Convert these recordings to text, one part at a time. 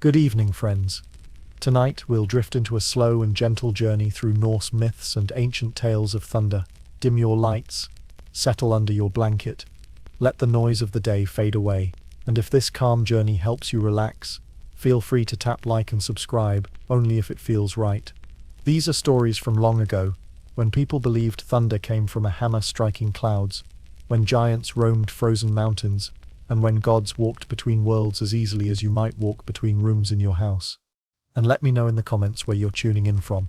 Good evening, friends. Tonight we'll drift into a slow and gentle journey through Norse myths and ancient tales of thunder. Dim your lights, settle under your blanket, let the noise of the day fade away, and if this calm journey helps you relax, feel free to tap like and subscribe, only if it feels right. These are stories from long ago, when people believed thunder came from a hammer striking clouds, when giants roamed frozen mountains, and when gods walked between worlds as easily as you might walk between rooms in your house. And let me know in the comments where you're tuning in from,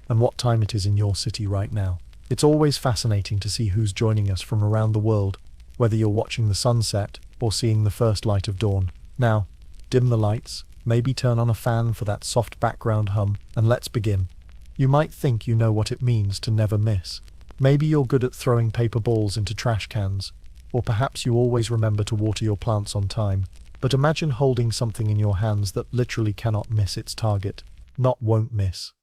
and what time it is in your city right now. It's always fascinating to see who's joining us from around the world, whether you're watching the sunset or seeing the first light of dawn. Now, dim the lights, maybe turn on a fan for that soft background hum, and let's begin. You might think you know what it means to never miss. Maybe you're good at throwing paper balls into trash cans, or perhaps you always remember to water your plants on time. But imagine holding something in your hands that literally cannot miss its target. Not won't miss.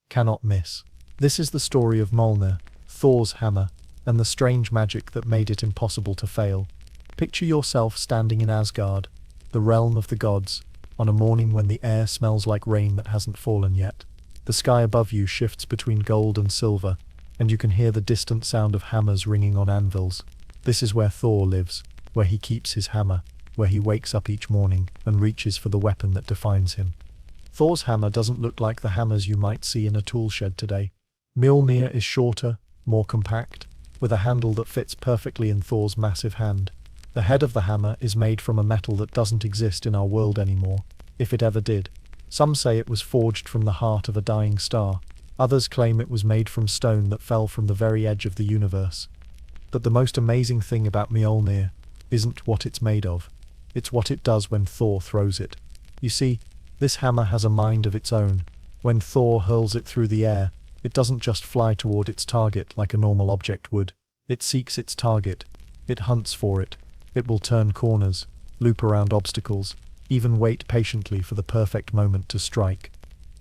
Cannot miss. This is the story of Mjolnir, Thor's hammer, and the strange magic that made it impossible to fail. Picture yourself standing in Asgard, the realm of the gods, on a morning when the air smells like rain that hasn't fallen yet. The sky above you shifts between gold and silver, and you can hear the distant sound of hammers ringing on anvils. This is where Thor lives, where he keeps his hammer, where he wakes up each morning and reaches for the weapon that defines him. Thor's hammer doesn't look like the hammers you might see in a tool shed today. Mjolnir is shorter, more compact, with a handle that fits perfectly in Thor's massive hand. The head of the hammer is made from a metal that doesn't exist in our world anymore, if it ever did. Some say it was forged from the heart of a dying star. Others claim it was made from stone that fell from the very edge of the universe. But the most amazing thing about Mjolnir isn't what it's made of. It's what it does when Thor throws it. You see, this hammer has a mind of its own. When Thor hurls it through the air, it doesn't just fly toward its target like a normal object would. It seeks its target. It hunts for it. It will turn corners, loop around obstacles, even wait patiently for the perfect moment to strike.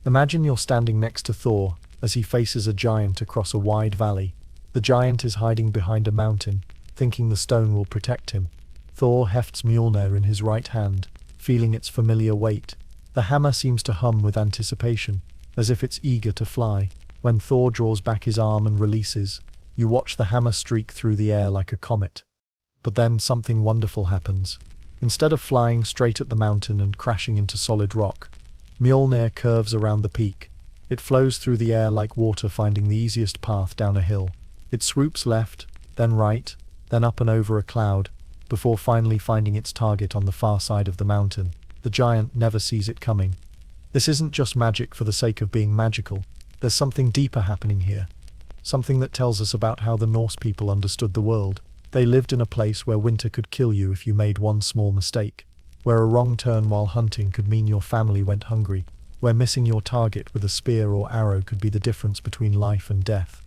Imagine you're standing next to Thor as he faces a giant across a wide valley. The giant is hiding behind a mountain, thinking the stone will protect him. Thor hefts Mjolnir in his right hand, feeling its familiar weight. The hammer seems to hum with anticipation, as if it's eager to fly. When Thor draws back his arm and releases, you watch the hammer streak through the air like a comet. But then something wonderful happens. Instead of flying straight at the mountain and crashing into solid rock, Mjolnir curves around the peak. It flows through the air like water finding the easiest path down a hill. It swoops left, then right, then up and over a cloud, before finally finding its target on the far side of the mountain. The giant never sees it coming. This isn't just magic for the sake of being magical. There's something deeper happening here. Something that tells us about how the Norse people understood the world. They lived in a place where winter could kill you if you made one small mistake, where a wrong turn while hunting could mean your family went hungry, where missing your target with a spear or arrow could be the difference between life and death.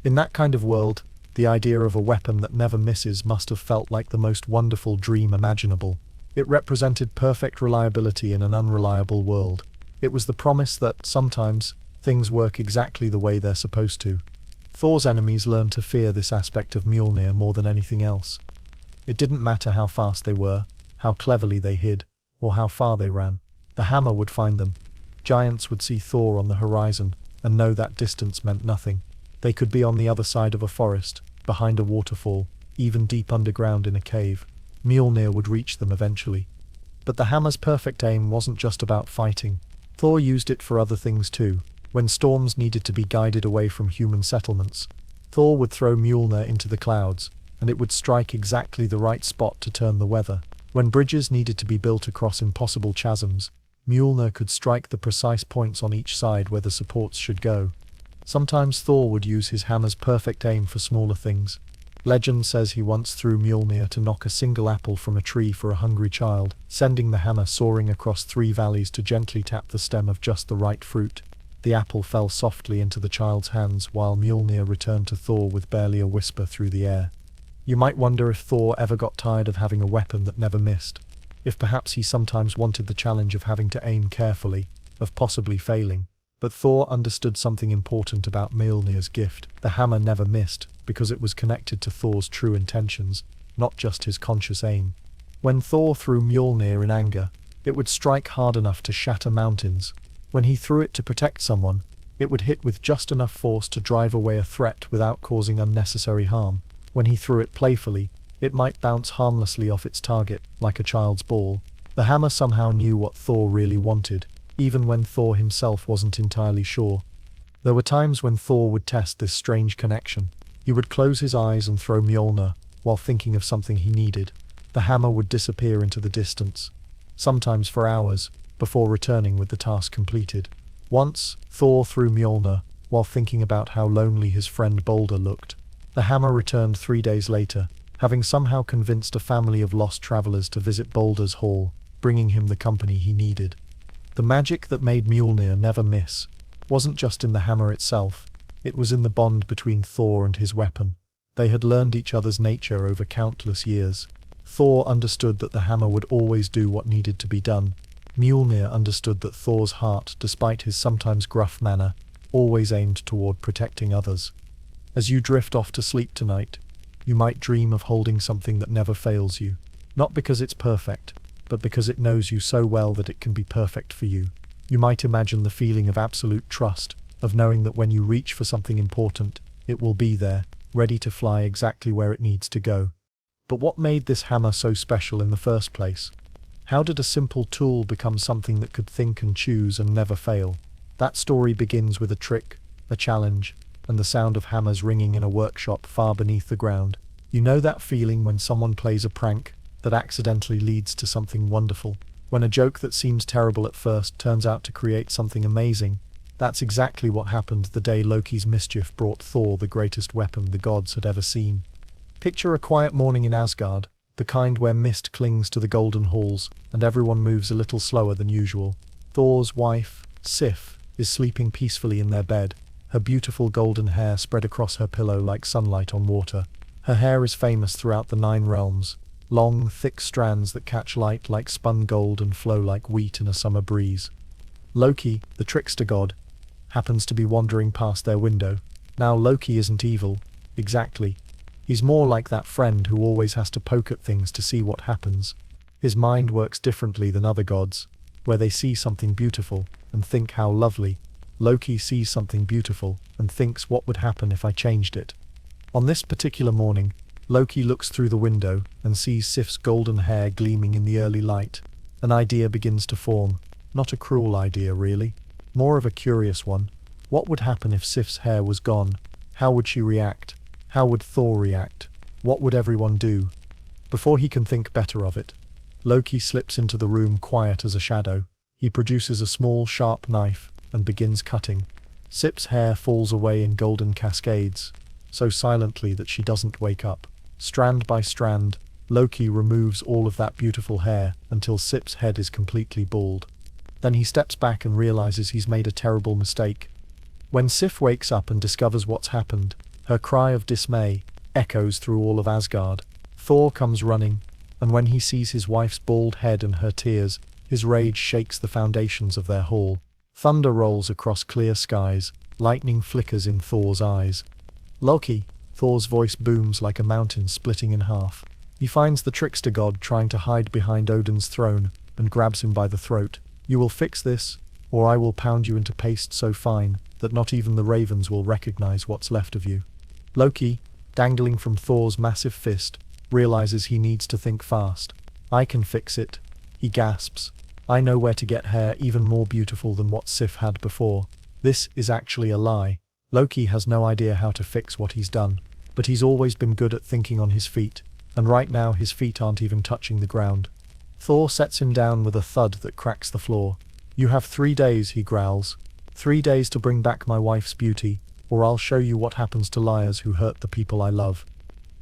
In that kind of world, the idea of a weapon that never misses must have felt like the most wonderful dream imaginable. It represented perfect reliability in an unreliable world. It was the promise that, sometimes, things work exactly the way they're supposed to. Thor's enemies learned to fear this aspect of Mjolnir more than anything else. It didn't matter how fast they were, how cleverly they hid, or how far they ran. The hammer would find them. Giants would see Thor on the horizon, and know that distance meant nothing. They could be on the other side of a forest, behind a waterfall, even deep underground in a cave. Mjolnir would reach them eventually. But the hammer's perfect aim wasn't just about fighting. Thor used it for other things too. When storms needed to be guided away from human settlements, Thor would throw Mjolnir into the clouds, and it would strike exactly the right spot to turn the weather. When bridges needed to be built across impossible chasms, Mjolnir could strike the precise points on each side where the supports should go. Sometimes Thor would use his hammer's perfect aim for smaller things. Legend says he once threw Mjolnir to knock a single apple from a tree for a hungry child, sending the hammer soaring across 3 valleys to gently tap the stem of just the right fruit. The apple fell softly into the child's hands while Mjolnir returned to Thor with barely a whisper through the air. You might wonder if Thor ever got tired of having a weapon that never missed. If perhaps he sometimes wanted the challenge of having to aim carefully, of possibly failing. But Thor understood something important about Mjolnir's gift. The hammer never missed, because it was connected to Thor's true intentions, not just his conscious aim. When Thor threw Mjolnir in anger, It would strike hard enough to shatter mountains. When he threw it to protect someone, it would hit with just enough force to drive away a threat without causing unnecessary harm. When he threw it playfully, it might bounce harmlessly off its target, like a child's ball. The hammer somehow knew what Thor really wanted, even when Thor himself wasn't entirely sure. There were times when Thor would test this strange connection. He would close his eyes and throw Mjolnir, while thinking of something he needed. The hammer would disappear into the distance, sometimes for hours, before returning with the task completed. Once, Thor threw Mjolnir, while thinking about how lonely his friend Balder looked. The hammer returned 3 days later, having somehow convinced a family of lost travelers to visit Balder's hall, bringing him the company he needed. The magic that made Mjolnir never miss wasn't just in the hammer itself, it was in the bond between Thor and his weapon. They had learned each other's nature over countless years. Thor understood that the hammer would always do what needed to be done. Mjolnir understood that Thor's heart, despite his sometimes gruff manner, always aimed toward protecting others. As you drift off to sleep tonight, you might dream of holding something that never fails you. Not because it's perfect, but because it knows you so well that it can be perfect for you. You might imagine the feeling of absolute trust, of knowing that when you reach for something important, it will be there, ready to fly exactly where it needs to go. But what made this hammer so special in the first place? How did a simple tool become something that could think and choose and never fail? That story begins with a trick, a challenge, and the sound of hammers ringing in a workshop far beneath the ground. You know that feeling when someone plays a prank that accidentally leads to something wonderful? When a joke that seems terrible at first turns out to create something amazing? That's exactly what happened the day Loki's mischief brought Thor the greatest weapon the gods had ever seen. Picture a quiet morning in Asgard, the kind where mist clings to the golden halls, and everyone moves a little slower than usual. Thor's wife, Sif, is sleeping peacefully in their bed, her beautiful golden hair spread across her pillow like sunlight on water. Her hair is famous throughout the 9 realms, long, thick strands that catch light like spun gold and flow like wheat in a summer breeze. Loki, the trickster god, happens to be wandering past their window. Now Loki isn't evil, exactly. He's more like that friend who always has to poke at things to see what happens. His mind works differently than other gods, where they see something beautiful and think how lovely. Loki sees something beautiful and thinks what would happen if I changed it. On this particular morning, Loki looks through the window and sees Sif's golden hair gleaming in the early light. An idea begins to form. Not a cruel idea, really. More of a curious one. What would happen if Sif's hair was gone? How would she react? How would Thor react? What would everyone do? Before he can think better of it, Loki slips into the room quiet as a shadow. He produces a small, sharp knife and begins cutting. Sif's hair falls away in golden cascades, so silently that she doesn't wake up. Strand by strand, Loki removes all of that beautiful hair until Sif's head is completely bald. Then he steps back and realizes he's made a terrible mistake. When Sif wakes up and discovers what's happened, her cry of dismay echoes through all of Asgard. Thor comes running, and when he sees his wife's bald head and her tears, his rage shakes the foundations of their hall. Thunder rolls across clear skies, lightning flickers in Thor's eyes. Loki, Thor's voice booms like a mountain splitting in half. He finds the trickster god trying to hide behind Odin's throne and grabs him by the throat. You will fix this, or I will pound you into paste so fine that not even the ravens will recognize what's left of you. Loki, dangling from Thor's massive fist, realizes he needs to think fast. I can fix it, he gasps. I know where to get hair even more beautiful than what Sif had before. This is actually a lie. Loki has no idea how to fix what he's done, but he's always been good at thinking on his feet, and right now his feet aren't even touching the ground. Thor sets him down with a thud that cracks the floor. You have 3 days, he growls. 3 days to bring back my wife's beauty, or I'll show you what happens to liars who hurt the people I love.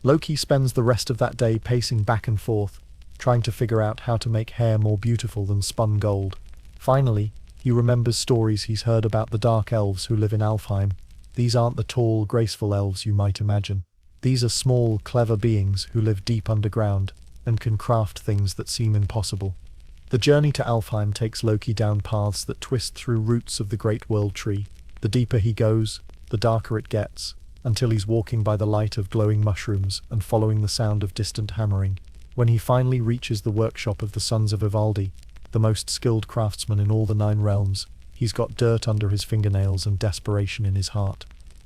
Loki spends the rest of that day pacing back and forth, trying to figure out how to make hair more beautiful than spun gold. Finally, he remembers stories he's heard about the dark elves who live in Alfheim. These aren't the tall, graceful elves you might imagine. These are small, clever beings who live deep underground and can craft things that seem impossible. The journey to Alfheim takes Loki down paths that twist through roots of the Great World Tree. The deeper he goes, the darker it gets, until he's walking by the light of glowing mushrooms and following the sound of distant hammering. When he finally reaches the workshop of the Sons of Ivaldi, the most skilled craftsman in all the 9 realms. He's got dirt under his fingernails and desperation in his heart.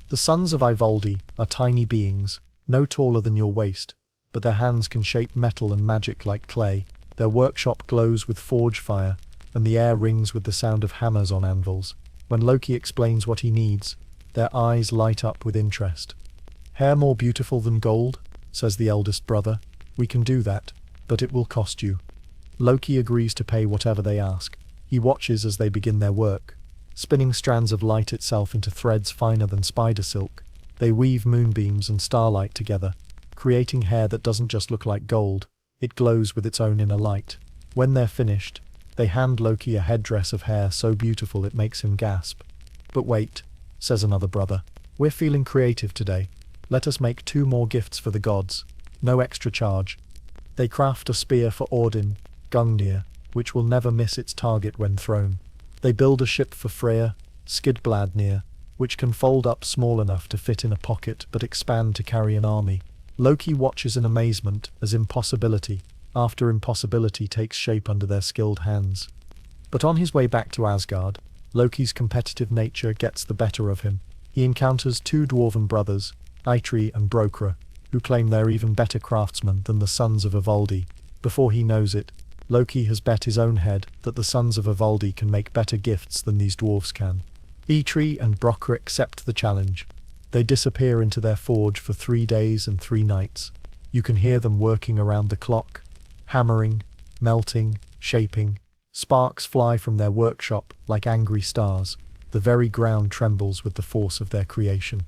The sons of Ivaldi are tiny beings, no taller than your waist, but their hands can shape metal and magic like clay. Their workshop glows with forge fire, and the air rings with the sound of hammers on anvils. When Loki explains what he needs, their eyes light up with interest. "Hair more beautiful than gold?" says the eldest brother. "We can do that, but it will cost you." Loki agrees to pay whatever they ask. He watches as they begin their work, spinning strands of light itself into threads finer than spider silk. They weave moonbeams and starlight together, creating hair that doesn't just look like gold, it glows with its own inner light. When they're finished, they hand Loki a headdress of hair so beautiful it makes him gasp. "But wait," says another brother. "We're feeling creative today. Let us make 2 more gifts for the gods. No extra charge." They craft a spear for Odin, Gungnir, which will never miss its target when thrown. They build a ship for Freya, Skidbladnir, which can fold up small enough to fit in a pocket but expand to carry an army. Loki watches in amazement as impossibility after impossibility takes shape under their skilled hands. But on his way back to Asgard, Loki's competitive nature gets the better of him. He encounters 2 dwarven brothers, Eitri and Brokra, who claim they're even better craftsmen than the sons of Ivaldi. Before he knows it, Loki has bet his own head that the sons of Ivaldi can make better gifts than these dwarves can. Eitri and Brokra accept the challenge. They disappear into their forge for 3 days and 3 nights. You can hear them working around the clock, hammering, melting, shaping. Sparks fly from their workshop like angry stars. The very ground trembles with the force of their creation.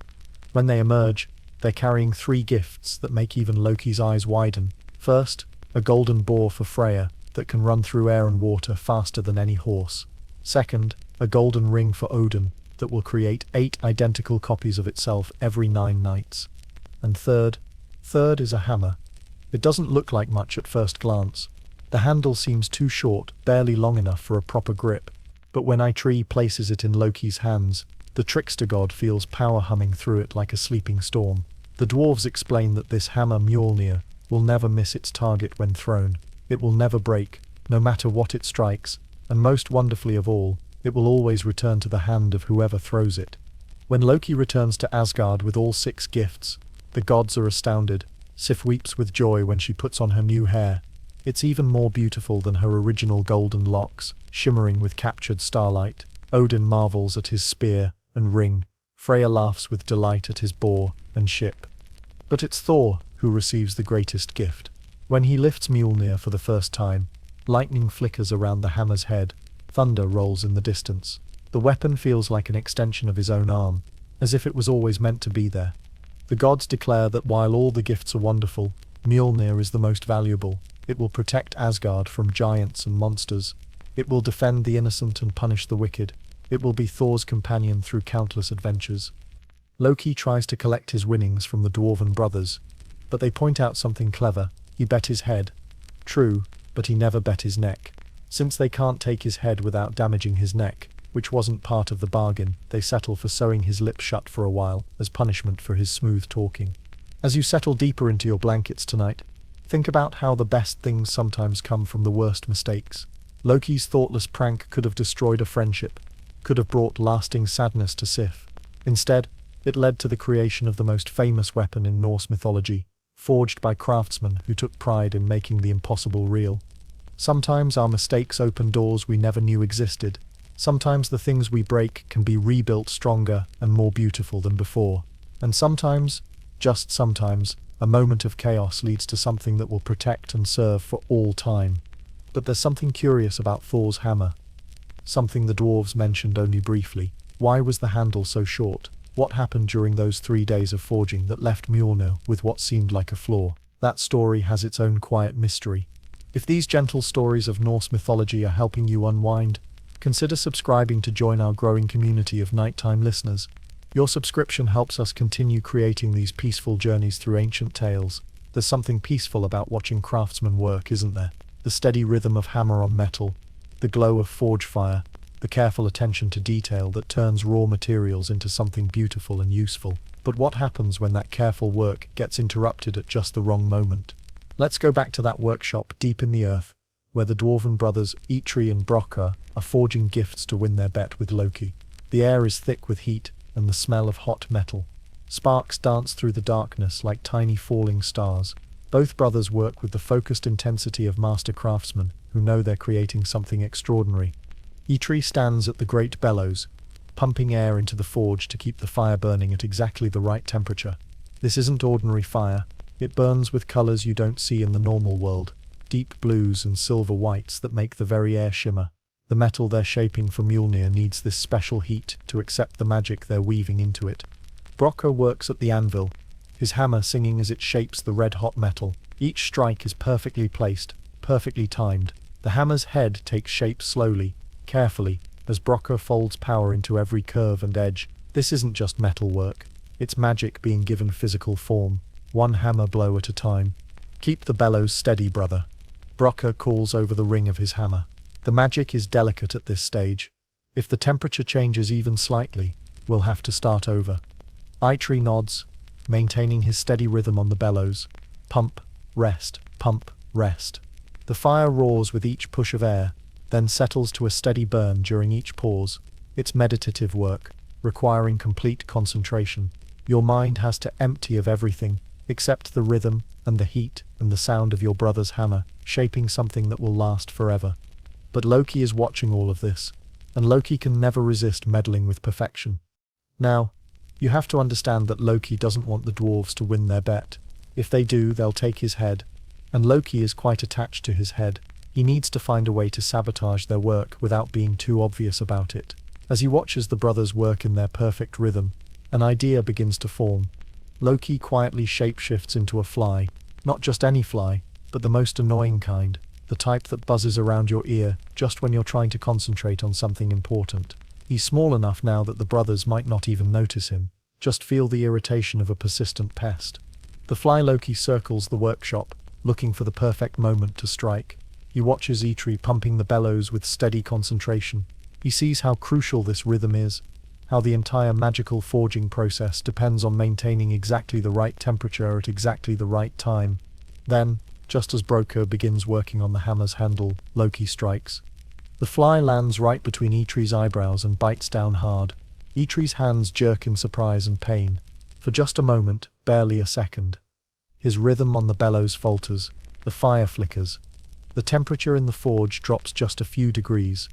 When they emerge, they're carrying 3 gifts that make even Loki's eyes widen. First, a golden boar for Freya that can run through air and water faster than any horse. Second, a golden ring for Odin that will create 8 identical copies of itself every 9 nights. And third is a hammer. It doesn't look like much at first glance. The handle seems too short, barely long enough for a proper grip. But when Eitri places it in Loki's hands, the trickster god feels power humming through it like a sleeping storm. The dwarves explain that this hammer Mjolnir will never miss its target when thrown. It will never break, no matter what it strikes, and most wonderfully of all, it will always return to the hand of whoever throws it. When Loki returns to Asgard with all 6 gifts, the gods are astounded. Sif weeps with joy when she puts on her new hair. It's even more beautiful than her original golden locks, shimmering with captured starlight. Odin marvels at his spear and ring. Freya laughs with delight at his boar and ship. But it's Thor who receives the greatest gift. When he lifts Mjolnir for the first time, lightning flickers around the hammer's head. Thunder rolls in the distance. The weapon feels like an extension of his own arm, as if it was always meant to be there. The gods declare that while all the gifts are wonderful, Mjolnir is the most valuable. It will protect Asgard from giants and monsters. It will defend the innocent and punish the wicked. It will be Thor's companion through countless adventures. Loki tries to collect his winnings from the dwarven brothers, but they point out something clever. He bet his head. True, but he never bet his neck. Since they can't take his head without damaging his neck, which wasn't part of the bargain, they settle for sewing his lips shut for a while, as punishment for his smooth talking. As you settle deeper into your blankets tonight, think about how the best things sometimes come from the worst mistakes. Loki's thoughtless prank could have destroyed a friendship, could have brought lasting sadness to Sif. Instead, it led to the creation of the most famous weapon in Norse mythology, forged by craftsmen who took pride in making the impossible real. Sometimes our mistakes open doors we never knew existed. Sometimes the things we break can be rebuilt stronger and more beautiful than before. And sometimes, just sometimes, a moment of chaos leads to something that will protect and serve for all time. But there's something curious about Thor's hammer. Something the dwarves mentioned only briefly. Why was the handle so short? What happened during those 3 days of forging that left Mjolnir with what seemed like a flaw? That story has its own quiet mystery. If these gentle stories of Norse mythology are helping you unwind, consider subscribing to join our growing community of nighttime listeners. Your subscription helps us continue creating these peaceful journeys through ancient tales. There's something peaceful about watching craftsmen work, isn't there? The steady rhythm of hammer on metal, the glow of forge fire, the careful attention to detail that turns raw materials into something beautiful and useful. But what happens when that careful work gets interrupted at just the wrong moment? Let's go back to that workshop deep in the earth. where the dwarven brothers Eitri and Brokkr are forging gifts to win their bet with Loki. The air is thick with heat and the smell of hot metal. Sparks dance through the darkness like tiny falling stars. Both brothers work with the focused intensity of master craftsmen who know they're creating something extraordinary. Eitri stands at the great bellows, pumping air into the forge to keep the fire burning at exactly the right temperature. This isn't ordinary fire. It burns with colors you don't see in the normal world, deep blues and silver whites that make the very air shimmer. The metal they're shaping for Mjolnir needs this special heat to accept the magic they're weaving into it. Brokkr works at the anvil, his hammer singing as it shapes the red-hot metal. Each strike is perfectly placed, perfectly timed. The hammer's head takes shape slowly, carefully, as Brokkr folds power into every curve and edge. This isn't just metal work. It's magic being given physical form, one hammer blow at a time. Keep the bellows steady, brother. Brokkr calls over the ring of his hammer. The magic is delicate at this stage. If the temperature changes even slightly, we'll have to start over. Eitri nods, maintaining his steady rhythm on the bellows. Pump, rest, pump, rest. The fire roars with each push of air, then settles to a steady burn during each pause. It's meditative work, requiring complete concentration. Your mind has to empty of everything, except the rhythm and the heat and the sound of your brother's hammer, shaping something that will last forever. But Loki is watching all of this, and Loki can never resist meddling with perfection. Now, you have to understand that Loki doesn't want the dwarves to win their bet. If they do, they'll take his head, and Loki is quite attached to his head. He needs to find a way to sabotage their work without being too obvious about it. As he watches the brothers work in their perfect rhythm, an idea begins to form. Loki quietly shapeshifts into a fly, not just any fly, but the most annoying kind, the type that buzzes around your ear just when you're trying to concentrate on something important. He's small enough now that the brothers might not even notice him, just feel the irritation of a persistent pest. The fly Loki circles the workshop, looking for the perfect moment to strike. He watches Eitri pumping the bellows with steady concentration. He sees how crucial this rhythm is, how the entire magical forging process depends on maintaining exactly the right temperature at exactly the right time. Then, just as Brokkr begins working on the hammer's handle, Loki strikes. The fly lands right between Eitri's eyebrows and bites down hard. Eitri's hands jerk in surprise and pain. For just a moment, barely a second. His rhythm on the bellows falters. The fire flickers. The temperature in the forge drops just a few degrees.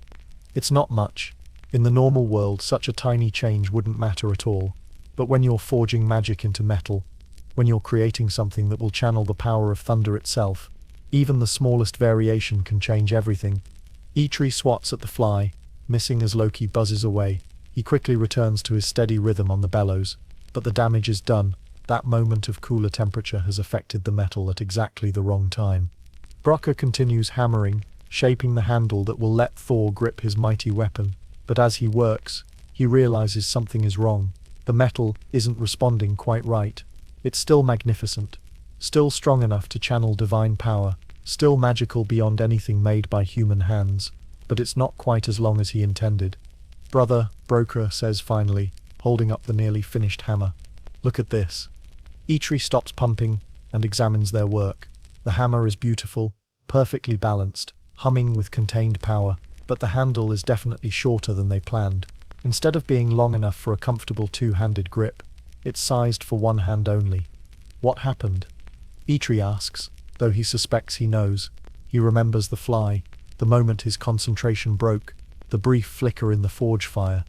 It's not much. In the normal world, such a tiny change wouldn't matter at all. But when you're forging magic into metal, when you're creating something that will channel the power of thunder itself, even the smallest variation can change everything. Eitri swats at the fly, missing as Loki buzzes away. He quickly returns to his steady rhythm on the bellows, but the damage is done. That moment of cooler temperature has affected the metal at exactly the wrong time. Brokkr continues hammering, shaping the handle that will let Thor grip his mighty weapon. But as he works, he realizes something is wrong. The metal isn't responding quite right. It's still magnificent, still strong enough to channel divine power, still magical beyond anything made by human hands, but it's not quite as long as he intended. Brother, Brokkr says finally, holding up the nearly finished hammer. Look at this. Eitri stops pumping and examines their work. The hammer is beautiful, perfectly balanced, humming with contained power, but the handle is definitely shorter than they planned. Instead of being long enough for a comfortable two-handed grip, it's sized for one hand only. What happened? Eitri asks, though he suspects he knows. He remembers the fly, the moment his concentration broke, the brief flicker in the forge fire.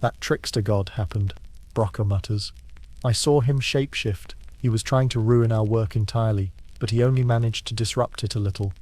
That trickster god happened, Brokkr mutters. I saw him shapeshift. He was trying to ruin our work entirely, but he only managed to disrupt it a little.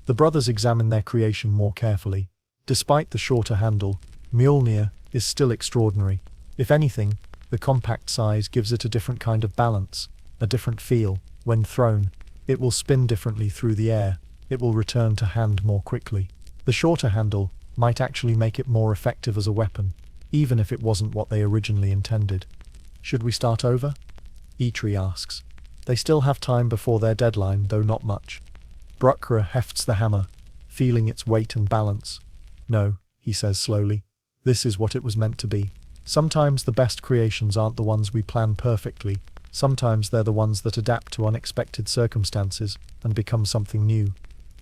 The brothers examine their creation more carefully. Despite the shorter handle, Mjolnir is still extraordinary. If anything, the compact size gives it a different kind of balance, a different feel. When thrown, it will spin differently through the air. It will return to hand more quickly. The shorter handle might actually make it more effective as a weapon, even if it wasn't what they originally intended. Should we start over? Eitri asks. They still have time before their deadline, though not much. Brokkr hefts the hammer, feeling its weight and balance. No, he says slowly. This is what it was meant to be. Sometimes the best creations aren't the ones we plan perfectly. Sometimes they're the ones that adapt to unexpected circumstances and become something new.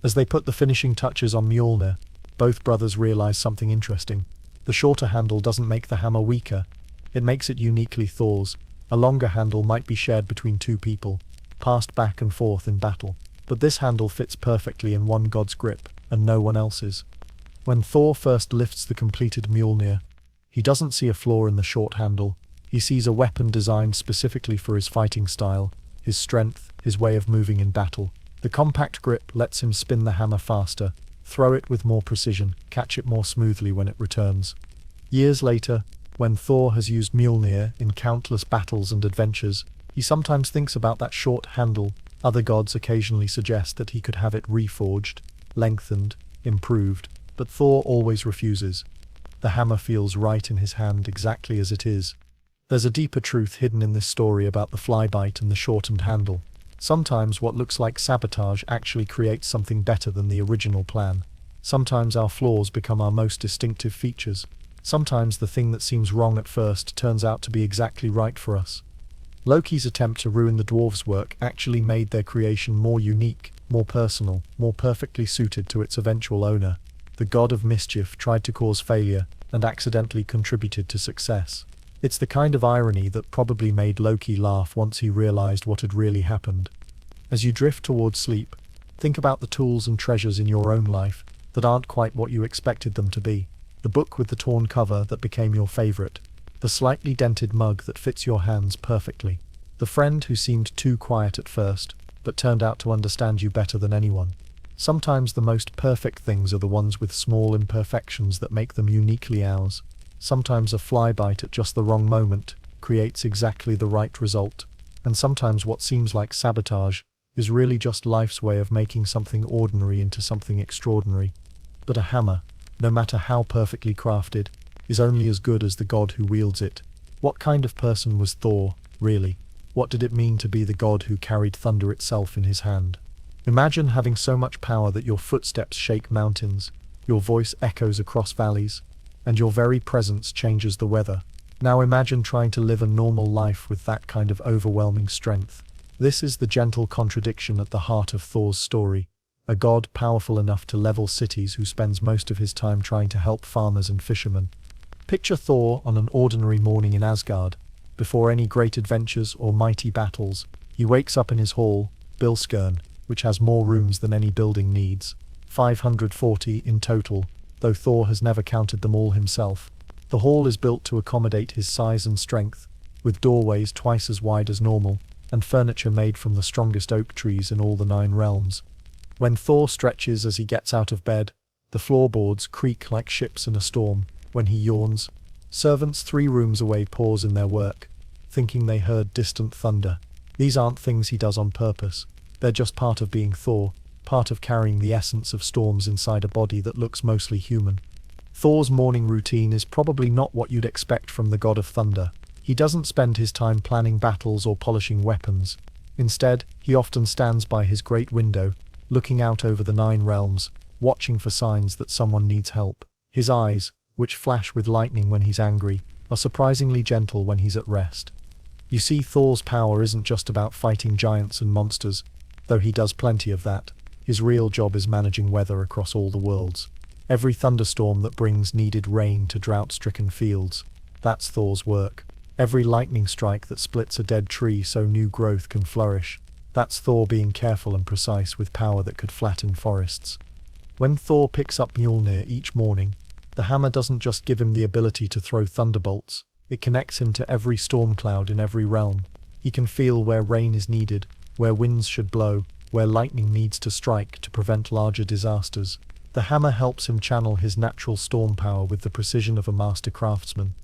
As they put the finishing touches on Mjolnir, both brothers realize something interesting. The shorter handle doesn't make the hammer weaker, it makes it uniquely Thor's. A longer handle might be shared between two people, passed back and forth in battle. But this handle fits perfectly in one god's grip, and no one else's. When Thor first lifts the completed Mjolnir, he doesn't see a flaw in the short handle. He sees a weapon designed specifically for his fighting style, his strength, his way of moving in battle. The compact grip lets him spin the hammer faster, throw it with more precision, catch it more smoothly when it returns. Years later, when Thor has used Mjolnir in countless battles and adventures, he sometimes thinks about that short handle. Other gods occasionally suggest that he could have it reforged, lengthened, improved, but Thor always refuses. The hammer feels right in his hand exactly as it is. There's a deeper truth hidden in this story about the flybite and the shortened handle. Sometimes what looks like sabotage actually creates something better than the original plan. Sometimes our flaws become our most distinctive features. Sometimes the thing that seems wrong at first turns out to be exactly right for us. Loki's attempt to ruin the dwarves' work actually made their creation more unique, more personal, more perfectly suited to its eventual owner. The god of mischief tried to cause failure and accidentally contributed to success. It's the kind of irony that probably made Loki laugh once he realized what had really happened. As you drift towards sleep, think about the tools and treasures in your own life that aren't quite what you expected them to be. The book with the torn cover that became your favorite. The slightly dented mug that fits your hands perfectly. The friend who seemed too quiet at first, but turned out to understand you better than anyone. Sometimes the most perfect things are the ones with small imperfections that make them uniquely ours. Sometimes a flybite at just the wrong moment creates exactly the right result. And sometimes what seems like sabotage is really just life's way of making something ordinary into something extraordinary. But a hammer, no matter how perfectly crafted, is only as good as the god who wields it. What kind of person was Thor, really? What did it mean to be the god who carried thunder itself in his hand? Imagine having so much power that your footsteps shake mountains, your voice echoes across valleys, and your very presence changes the weather. Now imagine trying to live a normal life with that kind of overwhelming strength. This is the gentle contradiction at the heart of Thor's story. A god powerful enough to level cities who spends most of his time trying to help farmers and fishermen. Picture Thor on an ordinary morning in Asgard. Before any great adventures or mighty battles, he wakes up in his hall, Bilskern, which has more rooms than any building needs. 540 in total, though Thor has never counted them all himself. The hall is built to accommodate his size and strength, with doorways twice as wide as normal, and furniture made from the strongest oak trees in all the 9 realms. When Thor stretches as he gets out of bed, the floorboards creak like ships in a storm. When he yawns, servants 3 rooms away pause in their work, thinking they heard distant thunder. These aren't things he does on purpose. They're just part of being Thor, part of carrying the essence of storms inside a body that looks mostly human. Thor's morning routine is probably not what you'd expect from the god of thunder. He doesn't spend his time planning battles or polishing weapons. Instead, he often stands by his great window, looking out over the 9 realms, watching for signs that someone needs help. His eyes, which flash with lightning when he's angry, are surprisingly gentle when he's at rest. You see, Thor's power isn't just about fighting giants and monsters, though he does plenty of that. His real job is managing weather across all the worlds. Every thunderstorm that brings needed rain to drought-stricken fields. That's Thor's work. Every lightning strike that splits a dead tree so new growth can flourish. That's Thor being careful and precise with power that could flatten forests. When Thor picks up Mjolnir each morning, the hammer doesn't just give him the ability to throw thunderbolts, it connects him to every storm cloud in every realm. He can feel where rain is needed, where winds should blow, where lightning needs to strike to prevent larger disasters. The hammer helps him channel his natural storm power with the precision of a master craftsman.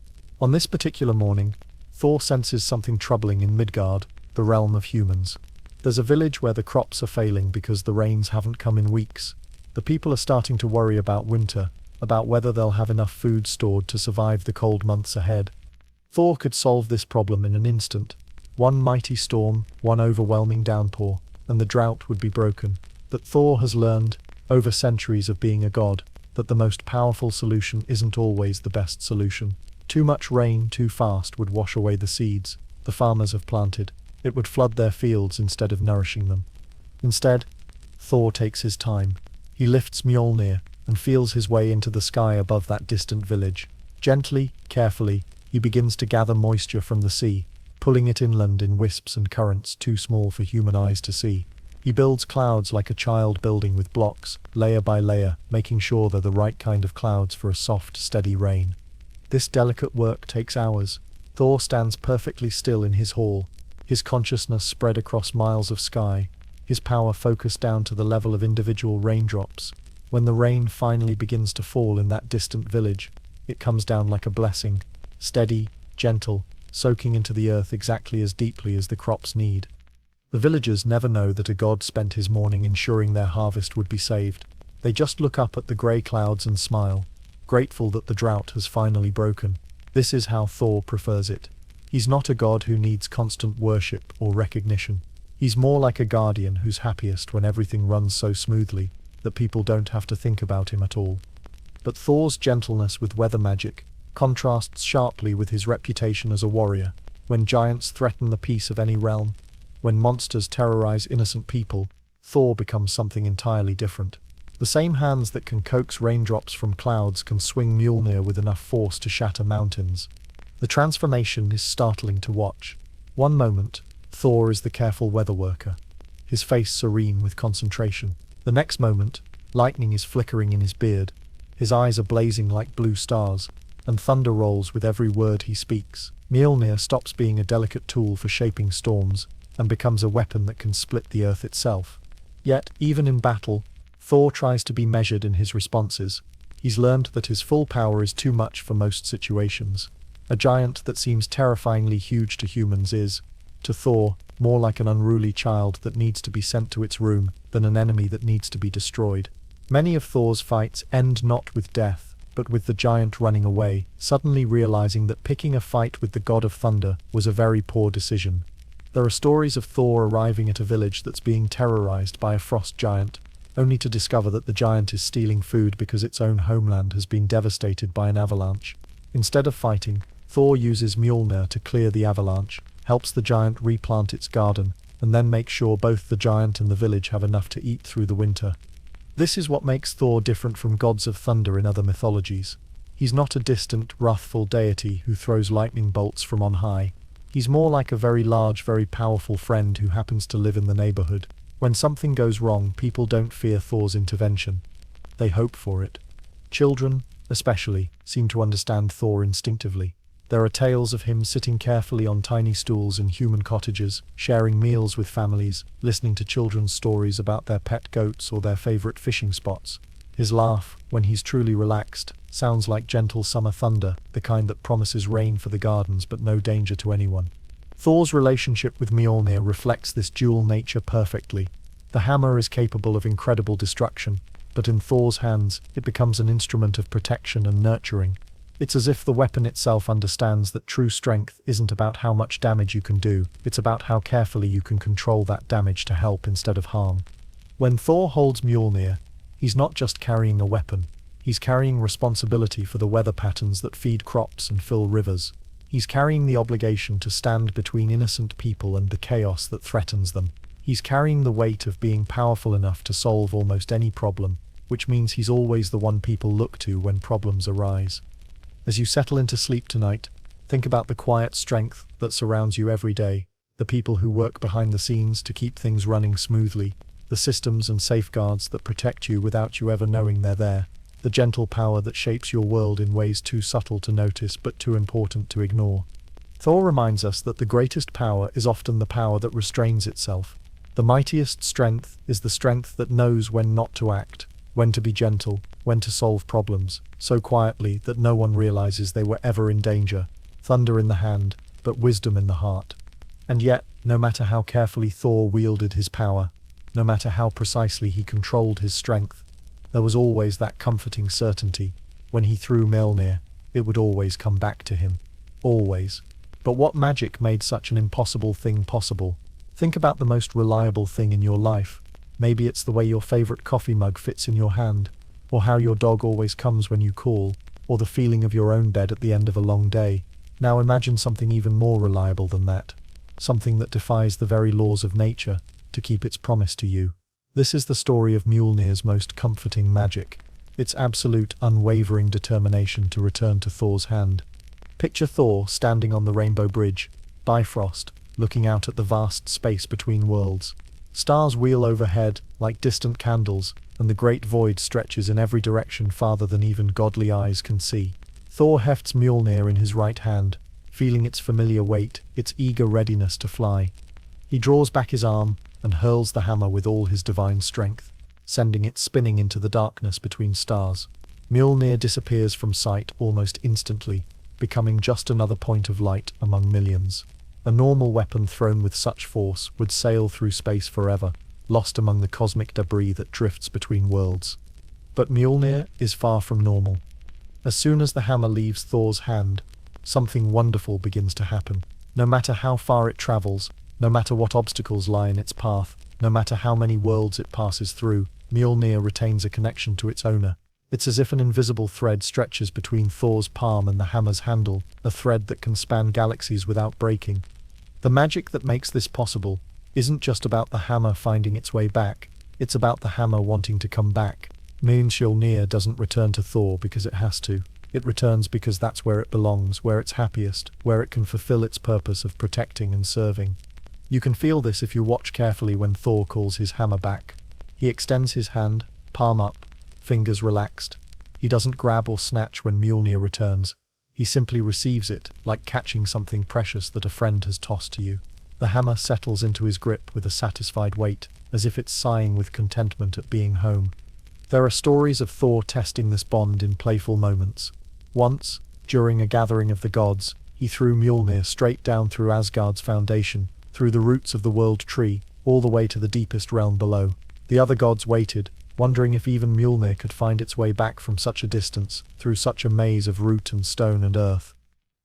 On this particular morning, Thor senses something troubling in Midgard, the realm of humans. There's a village where the crops are failing because the rains haven't come in weeks. The people are starting to worry about winter, about whether they'll have enough food stored to survive the cold months ahead. Thor could solve this problem in an instant. One mighty storm, one overwhelming downpour, and the drought would be broken. But Thor has learned, over centuries of being a god, that the most powerful solution isn't always the best solution. Too much rain too fast would wash away the seeds the farmers have planted. It would flood their fields instead of nourishing them. Instead, Thor takes his time. He lifts Mjolnir and feels his way into the sky above that distant village. Gently, carefully, he begins to gather moisture from the sea, pulling it inland in wisps and currents too small for human eyes to see. He builds clouds like a child building with blocks, layer by layer, making sure they're the right kind of clouds for a soft, steady rain. This delicate work takes hours. Thor stands perfectly still in his hall, his consciousness spread across miles of sky, his power focused down to the level of individual raindrops. When the rain finally begins to fall in that distant village, it comes down like a blessing, steady, gentle, soaking into the earth exactly as deeply as the crops need. The villagers never know that a god spent his morning ensuring their harvest would be saved. They just look up at the grey clouds and smile, grateful that the drought has finally broken. This is how Thor prefers it. He's not a god who needs constant worship or recognition. He's more like a guardian who's happiest when everything runs so smoothly that people don't have to think about him at all. But Thor's gentleness with weather magic contrasts sharply with his reputation as a warrior. When giants threaten the peace of any realm, when monsters terrorize innocent people, Thor becomes something entirely different. The same hands that can coax raindrops from clouds can swing Mjolnir with enough force to shatter mountains. The transformation is startling to watch. One moment, Thor is the careful weather worker, his face serene with concentration. The next moment, lightning is flickering in his beard, his eyes are blazing like blue stars, and thunder rolls with every word he speaks. Mjolnir stops being a delicate tool for shaping storms and becomes a weapon that can split the earth itself. Yet, even in battle, Thor tries to be measured in his responses. He's learned that his full power is too much for most situations. A giant that seems terrifyingly huge to humans is, to Thor, more like an unruly child that needs to be sent to its room than an enemy that needs to be destroyed. Many of Thor's fights end not with death, but with the giant running away, suddenly realizing that picking a fight with the god of thunder was a very poor decision. There are stories of Thor arriving at a village that's being terrorized by a frost giant, only to discover that the giant is stealing food because its own homeland has been devastated by an avalanche. Instead of fighting, Thor uses Mjolnir to clear the avalanche, helps the giant replant its garden, and then makes sure both the giant and the village have enough to eat through the winter. This is what makes Thor different from gods of thunder in other mythologies. He's not a distant, wrathful deity who throws lightning bolts from on high. He's more like a very large, very powerful friend who happens to live in the neighborhood. When something goes wrong, people don't fear Thor's intervention. They hope for it. Children, especially, seem to understand Thor instinctively. There are tales of him sitting carefully on tiny stools in human cottages, sharing meals with families, listening to children's stories about their pet goats or their favorite fishing spots. His laugh, when he's truly relaxed, sounds like gentle summer thunder, the kind that promises rain for the gardens but no danger to anyone. Thor's relationship with Mjolnir reflects this dual nature perfectly. The hammer is capable of incredible destruction, but in Thor's hands, it becomes an instrument of protection and nurturing. It's as if the weapon itself understands that true strength isn't about how much damage you can do, it's about how carefully you can control that damage to help instead of harm. When Thor holds Mjolnir, he's not just carrying a weapon, he's carrying responsibility for the weather patterns that feed crops and fill rivers. He's carrying the obligation to stand between innocent people and the chaos that threatens them. He's carrying the weight of being powerful enough to solve almost any problem, which means he's always the one people look to when problems arise. As you settle into sleep tonight, think about the quiet strength that surrounds you every day, the people who work behind the scenes to keep things running smoothly, the systems and safeguards that protect you without you ever knowing they're there, the gentle power that shapes your world in ways too subtle to notice but too important to ignore. Thor reminds us that the greatest power is often the power that restrains itself. The mightiest strength is the strength that knows when not to act, when to be gentle, when to solve problems, so quietly that no one realizes they were ever in danger. Thunder in the hand, but wisdom in the heart. And yet, no matter how carefully Thor wielded his power, no matter how precisely he controlled his strength, there was always that comforting certainty. When he threw Mjolnir, it would always come back to him. Always. But what magic made such an impossible thing possible? Think about the most reliable thing in your life. Maybe it's the way your favorite coffee mug fits in your hand, or how your dog always comes when you call, or the feeling of your own bed at the end of a long day. Now imagine something even more reliable than that. Something that defies the very laws of nature to keep its promise to you. This is the story of Mjolnir's most comforting magic, its absolute unwavering determination to return to Thor's hand. Picture Thor standing on the Rainbow Bridge, Bifrost, looking out at the vast space between worlds. Stars wheel overhead like distant candles, and the great void stretches in every direction farther than even godly eyes can see. Thor hefts Mjolnir in his right hand, feeling its familiar weight, its eager readiness to fly. He draws back his arm and hurls the hammer with all his divine strength, sending it spinning into the darkness between stars. Mjolnir disappears from sight almost instantly, becoming just another point of light among millions. A normal weapon thrown with such force would sail through space forever, lost among the cosmic debris that drifts between worlds. But Mjolnir is far from normal. As soon as the hammer leaves Thor's hand, something wonderful begins to happen. No matter how far it travels, no matter what obstacles lie in its path, no matter how many worlds it passes through, Mjolnir retains a connection to its owner. It's as if an invisible thread stretches between Thor's palm and the hammer's handle, a thread that can span galaxies without breaking. The magic that makes this possible isn't just about the hammer finding its way back, it's about the hammer wanting to come back. Mjolnir doesn't return to Thor because it has to. It returns because that's where it belongs, where it's happiest, where it can fulfill its purpose of protecting and serving. You can feel this if you watch carefully when Thor calls his hammer back. He extends his hand, palm up, fingers relaxed. He doesn't grab or snatch when Mjolnir returns. He simply receives it, like catching something precious that a friend has tossed to you. The hammer settles into his grip with a satisfied weight, as if it's sighing with contentment at being home. There are stories of Thor testing this bond in playful moments. Once, during a gathering of the gods, he threw Mjolnir straight down through Asgard's foundation, through the roots of the world tree, all the way to the deepest realm below. The other gods waited, wondering if even Mjolnir could find its way back from such a distance, through such a maze of root and stone and earth.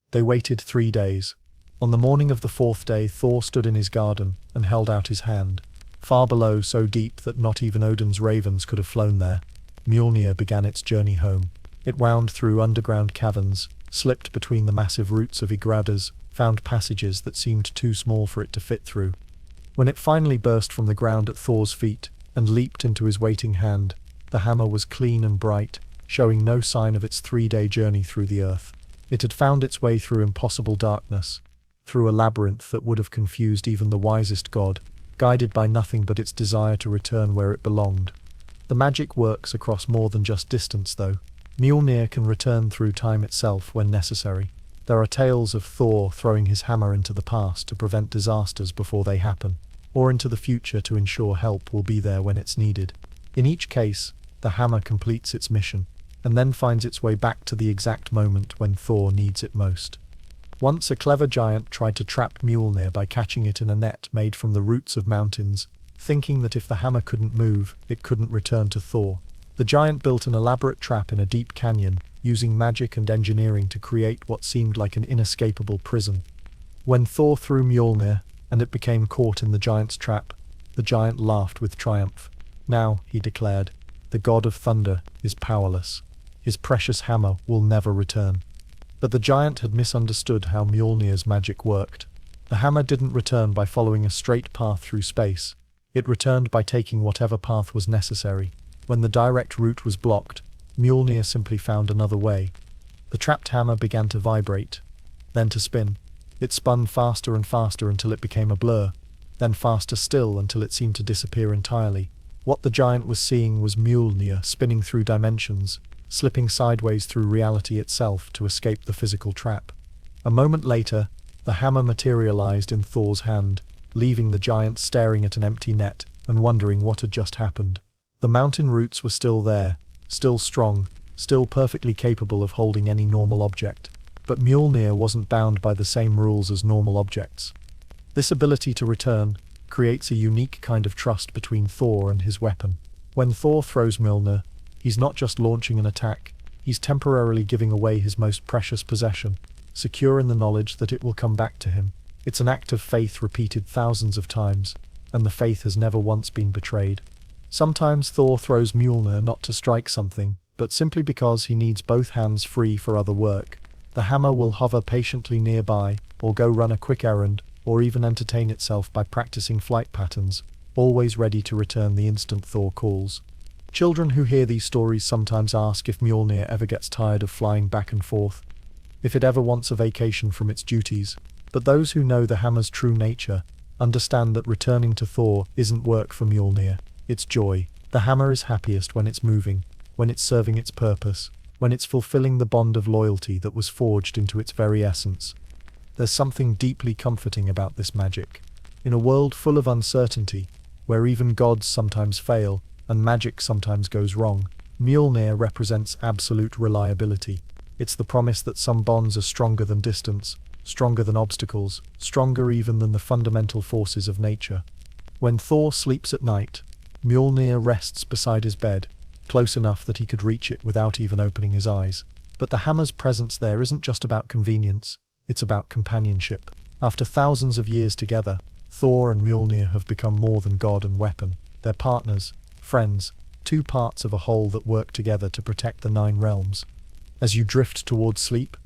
They waited 3 days. On the morning of the 4th day, Thor stood in his garden and held out his hand. Far below, so deep that not even Odin's ravens could have flown there, Mjolnir began its journey home. It wound through underground caverns, slipped between the massive roots of Yggdradas, found passages that seemed too small for it to fit through. When it finally burst from the ground at Thor's feet and leaped into his waiting hand, the hammer was clean and bright, showing no sign of its 3-day journey through the earth. It had found its way through impossible darkness, through a labyrinth that would have confused even the wisest god, guided by nothing but its desire to return where it belonged. The magic works across more than just distance, though. Mjolnir can return through time itself when necessary. There are tales of Thor throwing his hammer into the past to prevent disasters before they happen, or into the future to ensure help will be there when it's needed. In each case, the hammer completes its mission, and then finds its way back to the exact moment when Thor needs it most. Once a clever giant tried to trap Mjolnir by catching it in a net made from the roots of mountains, thinking that if the hammer couldn't move, it couldn't return to Thor. The giant built an elaborate trap in a deep canyon, using magic and engineering to create what seemed like an inescapable prison. When Thor threw Mjolnir, and it became caught in the giant's trap, the giant laughed with triumph. Now, he declared, the god of thunder is powerless. His precious hammer will never return. But the giant had misunderstood how Mjolnir's magic worked. The hammer didn't return by following a straight path through space. It returned by taking whatever path was necessary. When the direct route was blocked, Mjolnir simply found another way. The trapped hammer began to vibrate, then to spin. It spun faster and faster until it became a blur, then faster still until it seemed to disappear entirely. What the giant was seeing was Mjolnir spinning through dimensions, slipping sideways through reality itself to escape the physical trap. A moment later, the hammer materialized in Thor's hand, leaving the giant staring at an empty net and wondering what had just happened. The mountain roots were still there, still strong, still perfectly capable of holding any normal object. But Mjolnir wasn't bound by the same rules as normal objects. This ability to return creates a unique kind of trust between Thor and his weapon. When Thor throws Mjolnir, he's not just launching an attack, he's temporarily giving away his most precious possession, secure in the knowledge that it will come back to him. It's an act of faith repeated thousands of times, and the faith has never once been betrayed. Sometimes Thor throws Mjolnir not to strike something, but simply because he needs both hands free for other work. The hammer will hover patiently nearby, or go run a quick errand, or even entertain itself by practicing flight patterns. always ready to return the instant Thor calls. Children who hear these stories sometimes ask if Mjolnir ever gets tired of flying back and forth, if it ever wants a vacation from its duties. But those who know the hammer's true nature understand that returning to Thor isn't work for Mjolnir, it's joy. The hammer is happiest when it's moving, when it's serving its purpose, when it's fulfilling the bond of loyalty that was forged into its very essence. There's something deeply comforting about this magic. In a world full of uncertainty, where even gods sometimes fail, and magic sometimes goes wrong, Mjolnir represents absolute reliability. It's the promise that some bonds are stronger than distance, stronger than obstacles, stronger even than the fundamental forces of nature. When Thor sleeps at night, Mjolnir rests beside his bed, close enough that he could reach it without even opening his eyes. But the hammer's presence there isn't just about convenience, it's about companionship. After thousands of years together, Thor and Mjolnir have become more than god and weapon. They're partners, friends, two parts of a whole that work together to protect the 9 realms. As you drift towards sleep,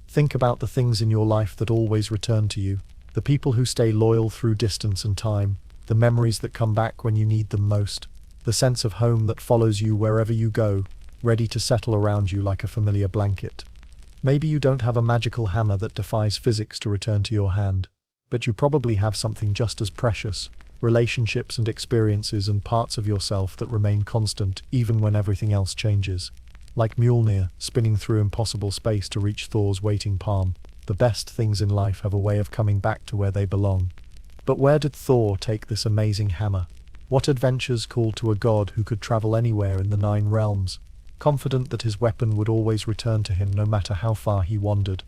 think about the things in your life that always return to you, the people who stay loyal through distance and time, the memories that come back when you need them most, the sense of home that follows you wherever you go, ready to settle around you like a familiar blanket. Maybe you don't have a magical hammer that defies physics to return to your hand, but you probably have something just as precious, relationships and experiences and parts of yourself that remain constant even when everything else changes. Like Mjolnir, spinning through impossible space to reach Thor's waiting palm, the best things in life have a way of coming back to where they belong. But where did Thor take this amazing hammer? What adventures called to a god who could travel anywhere in the 9 realms, confident that his weapon would always return to him no matter how far he wandered?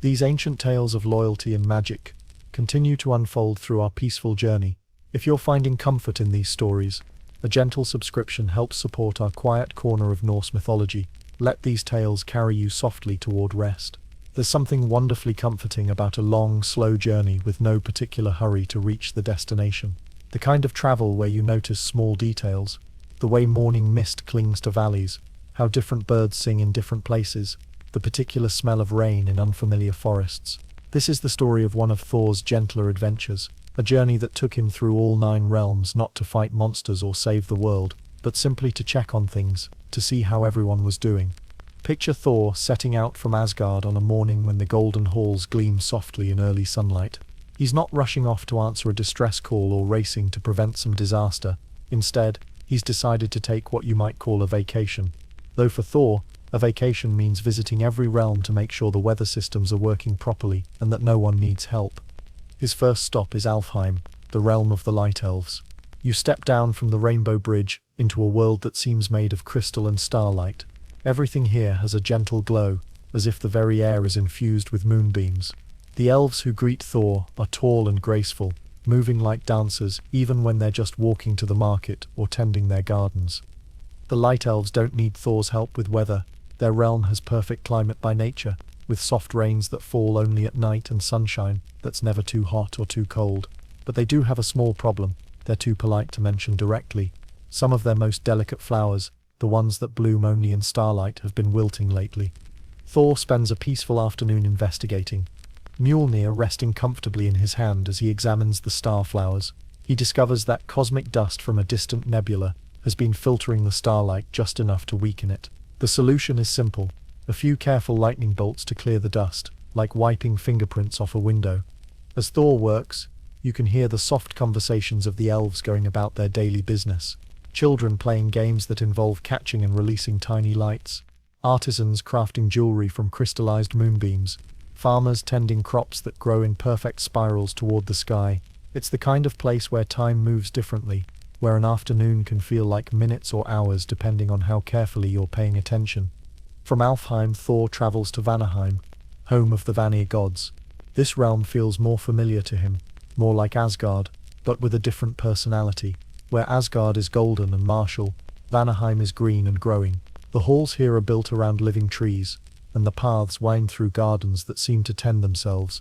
These ancient tales of loyalty and magic continue to unfold through our peaceful journey. If you're finding comfort in these stories, a gentle subscription helps support our quiet corner of Norse mythology. Let these tales carry you softly toward rest. There's something wonderfully comforting about a long, slow journey with no particular hurry to reach the destination. The kind of travel where you notice small details, the way morning mist clings to valleys, how different birds sing in different places, the particular smell of rain in unfamiliar forests. This is the story of one of Thor's gentler adventures, a journey that took him through all 9 realms not to fight monsters or save the world, but simply to check on things, to see how everyone was doing. Picture Thor setting out from Asgard on a morning when the golden halls gleam softly in early sunlight. He's not rushing off to answer a distress call or racing to prevent some disaster. Instead, he's decided to take what you might call a vacation. Though for Thor, a vacation means visiting every realm to make sure the weather systems are working properly and that no one needs help. His first stop is Alfheim, the realm of the Light Elves. You step down from the Rainbow Bridge into a world that seems made of crystal and starlight. Everything here has a gentle glow, as if the very air is infused with moonbeams. The elves who greet Thor are tall and graceful, moving like dancers even when they're just walking to the market or tending their gardens. The Light Elves don't need Thor's help with weather. Their realm has perfect climate by nature, with soft rains that fall only at night and sunshine that's never too hot or too cold. But they do have a small problem. They're too polite to mention directly. Some of their most delicate flowers, the ones that bloom only in starlight, have been wilting lately. Thor spends a peaceful afternoon investigating, Mjolnir resting comfortably in his hand as he examines the starflowers. He discovers that cosmic dust from a distant nebula has been filtering the starlight just enough to weaken it. The solution is simple: a few careful lightning bolts to clear the dust, like wiping fingerprints off a window. As Thor works, you can hear the soft conversations of the elves going about their daily business. Children playing games that involve catching and releasing tiny lights. Artisans crafting jewelry from crystallized moonbeams. Farmers tending crops that grow in perfect spirals toward the sky. It's the kind of place where time moves differently, where an afternoon can feel like minutes or hours depending on how carefully you're paying attention. From Alfheim, Thor travels to Vanaheim, home of the Vanir gods. This realm feels more familiar to him, more like Asgard, but with a different personality. Where Asgard is golden and martial, Vanaheim is green and growing. The halls here are built around living trees, and the paths wind through gardens that seem to tend themselves.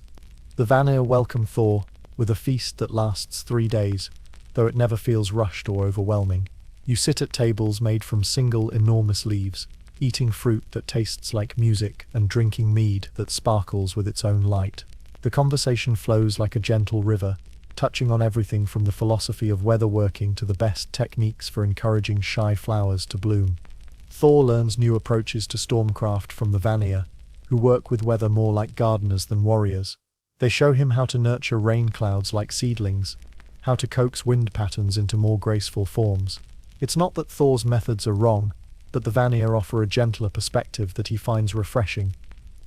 The Vanir welcome Thor with a feast that lasts 3 days, though it never feels rushed or overwhelming. You sit at tables made from single enormous leaves, eating fruit that tastes like music and drinking mead that sparkles with its own light. The conversation flows like a gentle river, touching on everything from the philosophy of weather working to the best techniques for encouraging shy flowers to bloom. Thor learns new approaches to stormcraft from the Vanir, who work with weather more like gardeners than warriors. They show him how to nurture rain clouds like seedlings, how to coax wind patterns into more graceful forms. It's not that Thor's methods are wrong, but the Vanir offer a gentler perspective that he finds refreshing.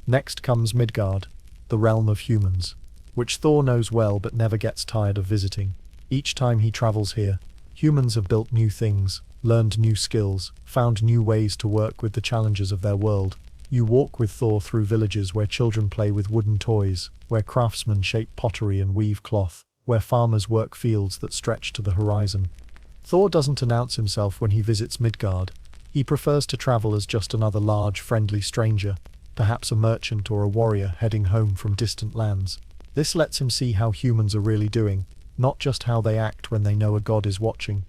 Next comes Midgard, the realm of humans, which Thor knows well but never gets tired of visiting. Each time he travels here, humans have built new things, learned new skills, found new ways to work with the challenges of their world. You walk with Thor through villages where children play with wooden toys, where craftsmen shape pottery and weave cloth, where farmers work fields that stretch to the horizon. Thor doesn't announce himself when he visits Midgard. He prefers to travel as just another large, friendly stranger, perhaps a merchant or a warrior heading home from distant lands. This lets him see how humans are really doing, not just how they act when they know a god is watching.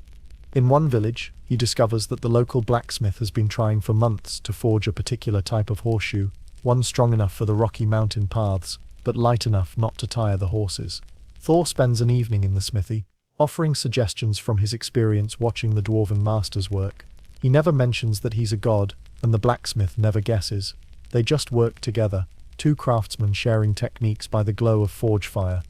In one village, he discovers that the local blacksmith has been trying for months to forge a particular type of horseshoe, one strong enough for the rocky mountain paths, but light enough not to tire the horses. Thor spends an evening in the smithy, offering suggestions from his experience watching the dwarven masters work. He never mentions that he's a god, and the blacksmith never guesses. They just work together, two craftsmen sharing techniques by the glow of forge fire.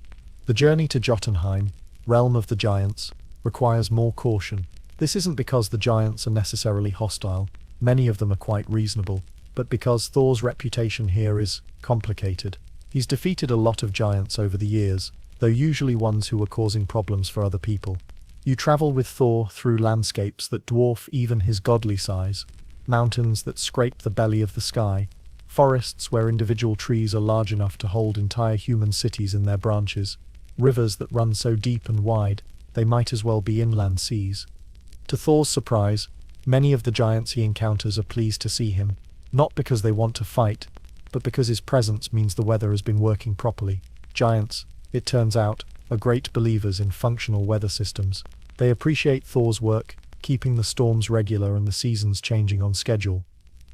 The journey to Jotunheim, realm of the giants, requires more caution. This isn't because the giants are necessarily hostile, many of them are quite reasonable, but because Thor's reputation here is complicated. He's defeated a lot of giants over the years, though usually ones who are causing problems for other people. You travel with Thor through landscapes that dwarf even his godly size, mountains that scrape the belly of the sky, forests where individual trees are large enough to hold entire human cities in their branches, rivers that run so deep and wide they might as well be inland seas. To Thor's surprise, many of the giants he encounters are pleased to see him, not because they want to fight, but because his presence means the weather has been working properly. Giants, it turns out, are great believers in functional weather systems. They appreciate Thor's work, keeping the storms regular and the seasons changing on schedule.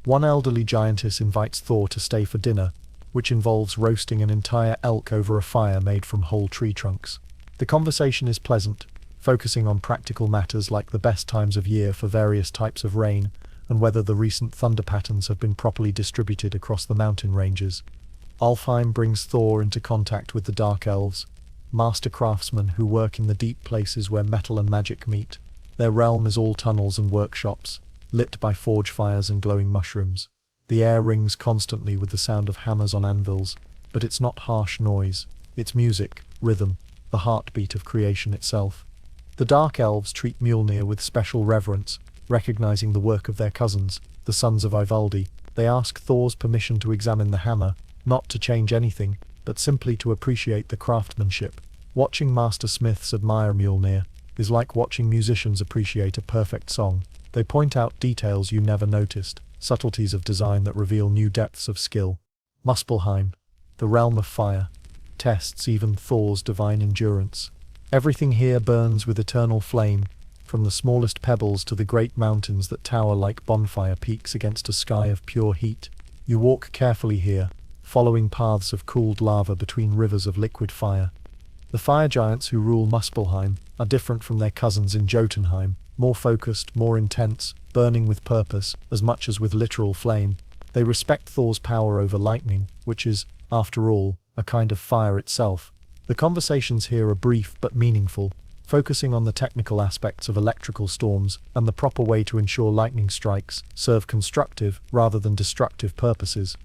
One elderly giantess invites Thor to stay for dinner, which involves roasting an entire elk over a fire made from whole tree trunks. The conversation is pleasant, focusing on practical matters like the best times of year for various types of rain and whether the recent thunder patterns have been properly distributed across the mountain ranges. Alfheim brings Thor into contact with the Dark Elves, master craftsmen who work in the deep places where metal and magic meet. Their realm is all tunnels and workshops, lit by forge fires and glowing mushrooms. The air rings constantly with the sound of hammers on anvils, but it's not harsh noise, it's music, rhythm, the heartbeat of creation itself. The Dark Elves treat Mjolnir with special reverence, recognizing the work of their cousins, the sons of Ivaldi. They ask Thor's permission to examine the hammer, not to change anything, but simply to appreciate the craftsmanship. Watching master smiths admire Mjolnir is like watching musicians appreciate a perfect song. They point out details you never noticed, subtleties of design that reveal new depths of skill. Muspelheim, the realm of fire, tests even Thor's divine endurance. Everything here burns with eternal flame, from the smallest pebbles to the great mountains that tower like bonfire peaks against a sky of pure heat. You walk carefully here, following paths of cooled lava between rivers of liquid fire. The fire giants who rule Muspelheim are different from their cousins in Jotunheim, more focused, more intense, burning with purpose, as much as with literal flame. They respect Thor's power over lightning, which is, after all, a kind of fire itself. The conversations here are brief but meaningful, focusing on the technical aspects of electrical storms and the proper way to ensure lightning strikes serve constructive rather than destructive purposes.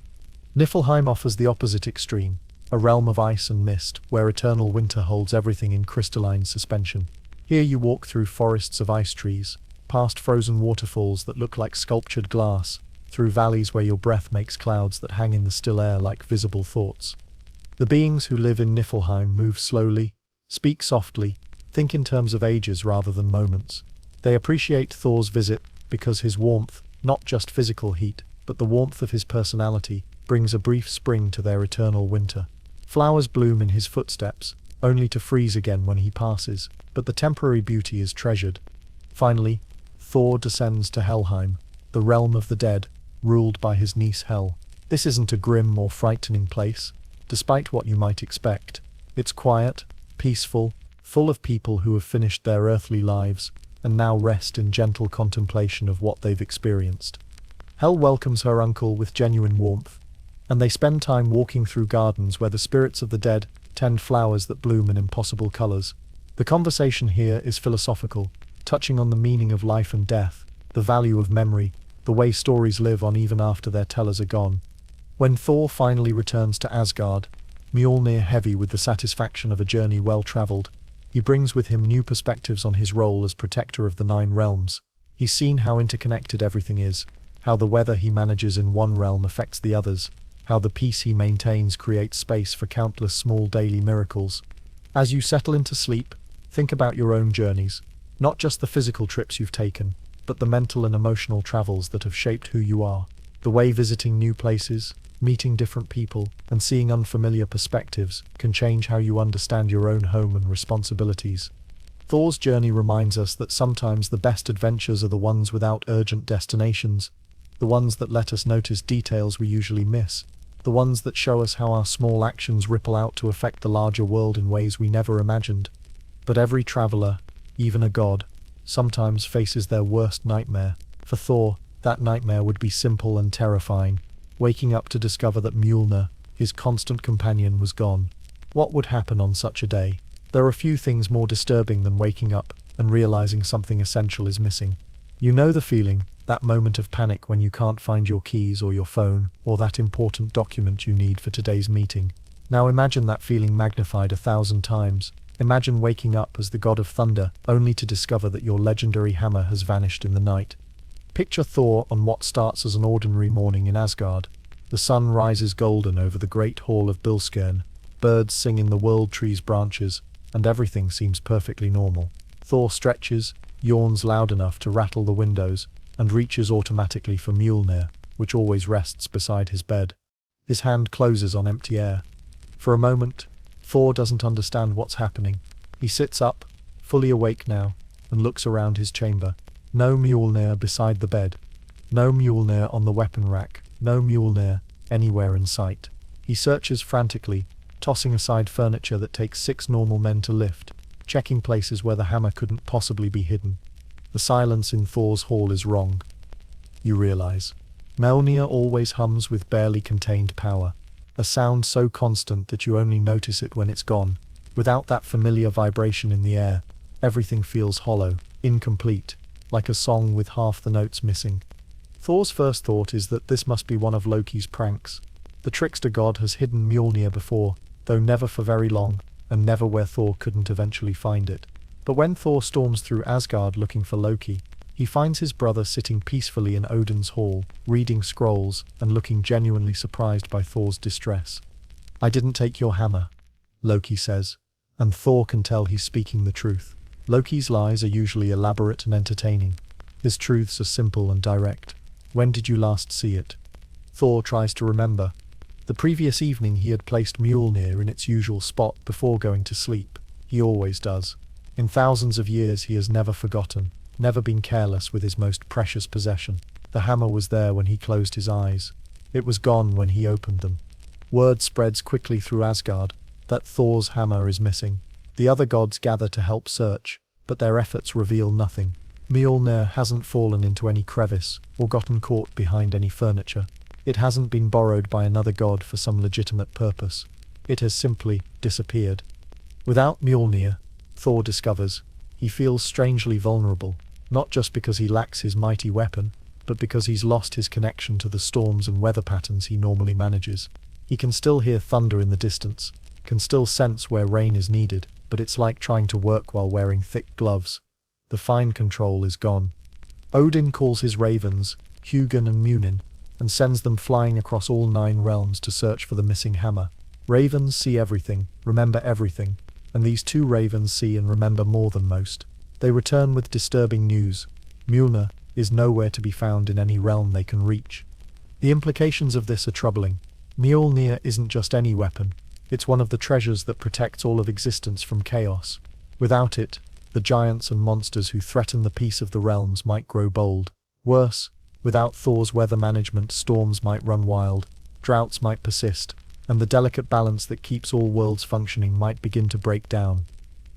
Niflheim offers the opposite extreme, a realm of ice and mist where eternal winter holds everything in crystalline suspension. Here you walk through forests of ice trees, past frozen waterfalls that look like sculptured glass, through valleys where your breath makes clouds that hang in the still air like visible thoughts. The beings who live in Niflheim move slowly, speak softly, think in terms of ages rather than moments. They appreciate Thor's visit because his warmth, not just physical heat, but the warmth of his personality, brings a brief spring to their eternal winter. Flowers bloom in his footsteps, only to freeze again when he passes, but the temporary beauty is treasured. Finally, Thor descends to Helheim, the realm of the dead, ruled by his niece Hel. This isn't a grim or frightening place, despite what you might expect. It's quiet, peaceful, full of people who have finished their earthly lives and now rest in gentle contemplation of what they've experienced. Hel welcomes her uncle with genuine warmth, and they spend time walking through gardens where the spirits of the dead tend flowers that bloom in impossible colors. The conversation here is philosophical, touching on the meaning of life and death, the value of memory, the way stories live on even after their tellers are gone. When Thor finally returns to Asgard, Mjolnir heavy with the satisfaction of a journey well traveled, he brings with him new perspectives on his role as protector of the Nine Realms. He's seen how interconnected everything is, how the weather he manages in one realm affects the others, how the peace he maintains creates space for countless small daily miracles. As you settle into sleep, think about your own journeys, not just the physical trips you've taken, but the mental and emotional travels that have shaped who you are. The way visiting new places, meeting different people, and seeing unfamiliar perspectives can change how you understand your own home and responsibilities. Thor's journey reminds us that sometimes the best adventures are the ones without urgent destinations, the ones that let us notice details we usually miss, the ones that show us how our small actions ripple out to affect the larger world in ways we never imagined. But every traveler, even a god, sometimes faces their worst nightmare. For Thor, that nightmare would be simple and terrifying, waking up to discover that Mjolnir, his constant companion, was gone. What would happen on such a day? There are few things more disturbing than waking up and realizing something essential is missing. You know the feeling, that moment of panic when you can't find your keys or your phone, or that important document you need for today's meeting. Now imagine that feeling magnified 1,000 times. Imagine waking up as the god of thunder, only to discover that your legendary hammer has vanished in the night. Picture Thor on what starts as an ordinary morning in Asgard. The sun rises golden over the great hall of Bilskern, birds sing in the world tree's branches, and everything seems perfectly normal. Thor stretches, yawns loud enough to rattle the windows, and reaches automatically for Mjolnir, which always rests beside his bed. His hand closes on empty air. For a moment, Thor doesn't understand what's happening. He sits up, fully awake now, and looks around his chamber. No Mjolnir beside the bed. No Mjolnir on the weapon rack. No Mjolnir anywhere in sight. He searches frantically, tossing aside furniture that takes 6 normal men to lift, checking places where the hammer couldn't possibly be hidden. The silence in Thor's hall is wrong. You realize. Mjolnir always hums with barely contained power, a sound so constant that you only notice it when it's gone. Without that familiar vibration in the air, everything feels hollow, incomplete, like a song with half the notes missing. Thor's first thought is that this must be one of Loki's pranks. The trickster god has hidden Mjolnir before, though never for very long, and never where Thor couldn't eventually find it. But when Thor storms through Asgard looking for Loki, he finds his brother sitting peacefully in Odin's hall, reading scrolls and looking genuinely surprised by Thor's distress. "I didn't take your hammer," Loki says, and Thor can tell he's speaking the truth. Loki's lies are usually elaborate and entertaining. His truths are simple and direct. When did you last see it? Thor tries to remember. The previous evening he had placed Mjolnir in its usual spot before going to sleep. He always does. In thousands of years he has never forgotten, never been careless with his most precious possession. The hammer was there when he closed his eyes. It was gone when he opened them. Word spreads quickly through Asgard that Thor's hammer is missing. The other gods gather to help search, but their efforts reveal nothing. Mjolnir hasn't fallen into any crevice or gotten caught behind any furniture. It hasn't been borrowed by another god for some legitimate purpose. It has simply disappeared. Without Mjolnir, Thor discovers, he feels strangely vulnerable, not just because he lacks his mighty weapon, but because he's lost his connection to the storms and weather patterns he normally manages. He can still hear thunder in the distance, can still sense where rain is needed, but it's like trying to work while wearing thick gloves. The fine control is gone. Odin calls his ravens, Hugin and Munin, and sends them flying across all 9 realms to search for the missing hammer. Ravens see everything, remember everything, and these 2 ravens see and remember more than most. They return with disturbing news. Mjolnir is nowhere to be found in any realm they can reach. The implications of this are troubling. Mjolnir isn't just any weapon. It's one of the treasures that protects all of existence from chaos. Without it, the giants and monsters who threaten the peace of the realms might grow bold. Worse, without Thor's weather management, storms might run wild, droughts might persist, and the delicate balance that keeps all worlds functioning might begin to break down.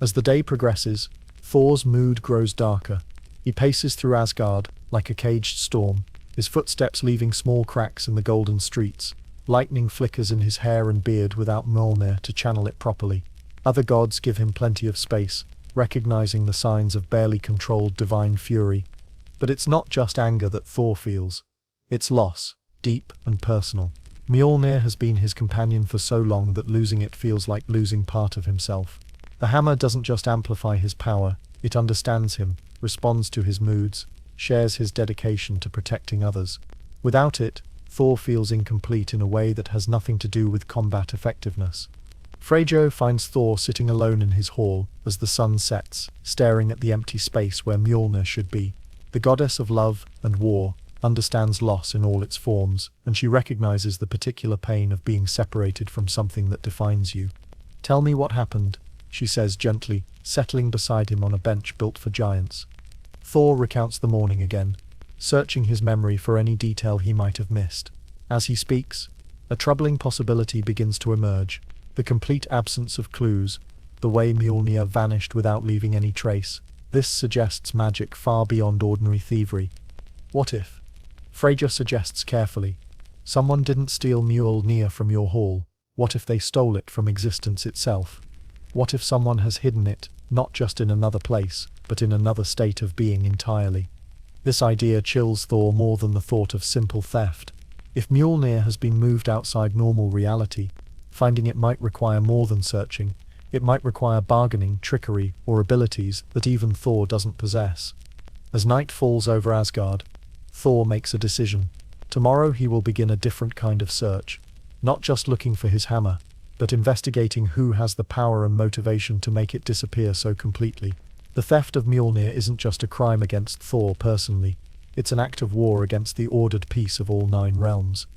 As the day progresses, Thor's mood grows darker. He paces through Asgard like a caged storm, his footsteps leaving small cracks in the golden streets. Lightning flickers in his hair and beard without Mjolnir to channel it properly. Other gods give him plenty of space, recognizing the signs of barely controlled divine fury. But it's not just anger that Thor feels. It's loss, deep and personal. Mjolnir has been his companion for so long that losing it feels like losing part of himself. The hammer doesn't just amplify his power, it understands him, responds to his moods, shares his dedication to protecting others. Without it, Thor feels incomplete in a way that has nothing to do with combat effectiveness. Freyjo finds Thor sitting alone in his hall as the sun sets, staring at the empty space where Mjolnir should be. The goddess of love and war understands loss in all its forms, and she recognizes the particular pain of being separated from something that defines you. "Tell me what happened," she says gently, settling beside him on a bench built for giants. Thor recounts the morning again, searching his memory for any detail he might have missed. As he speaks, a troubling possibility begins to emerge: the complete absence of clues, the way Mjolnir vanished without leaving any trace. This suggests magic far beyond ordinary thievery. What if? Freyja suggests carefully. Someone didn't steal Mjolnir from your hall. What if they stole it from existence itself? What if someone has hidden it, not just in another place, but in another state of being entirely? This idea chills Thor more than the thought of simple theft. If Mjolnir has been moved outside normal reality, finding it might require more than searching. It might require bargaining, trickery, or abilities that even Thor doesn't possess. As night falls over Asgard, Thor makes a decision. Tomorrow he will begin a different kind of search. Not just looking for his hammer, but investigating who has the power and motivation to make it disappear so completely. The theft of Mjolnir isn't just a crime against Thor personally. It's an act of war against the ordered peace of all 9 realms.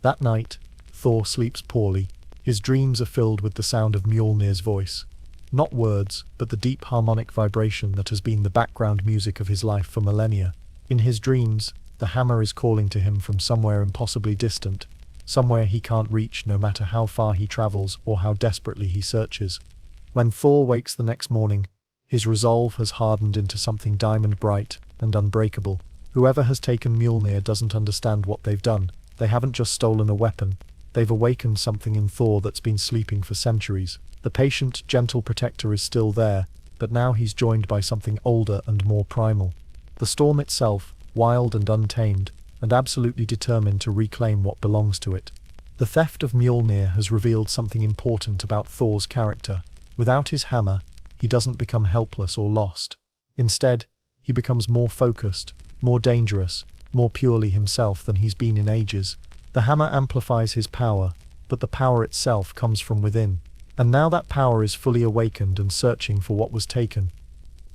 That night, Thor sleeps poorly. His dreams are filled with the sound of Mjolnir's voice. Not words, but the deep harmonic vibration that has been the background music of his life for millennia. In his dreams, the hammer is calling to him from somewhere impossibly distant, somewhere he can't reach no matter how far he travels or how desperately he searches. When Thor wakes the next morning, his resolve has hardened into something diamond bright and unbreakable. Whoever has taken Mjolnir doesn't understand what they've done. They haven't just stolen a weapon. They've awakened something in Thor that's been sleeping for centuries. The patient, gentle protector is still there, but now he's joined by something older and more primal. The storm itself, wild and untamed, and absolutely determined to reclaim what belongs to it. The theft of Mjolnir has revealed something important about Thor's character. Without his hammer, he doesn't become helpless or lost. Instead, he becomes more focused, more dangerous, more purely himself than he's been in ages. The hammer amplifies his power, but the power itself comes from within. And now that power is fully awakened and searching for what was taken.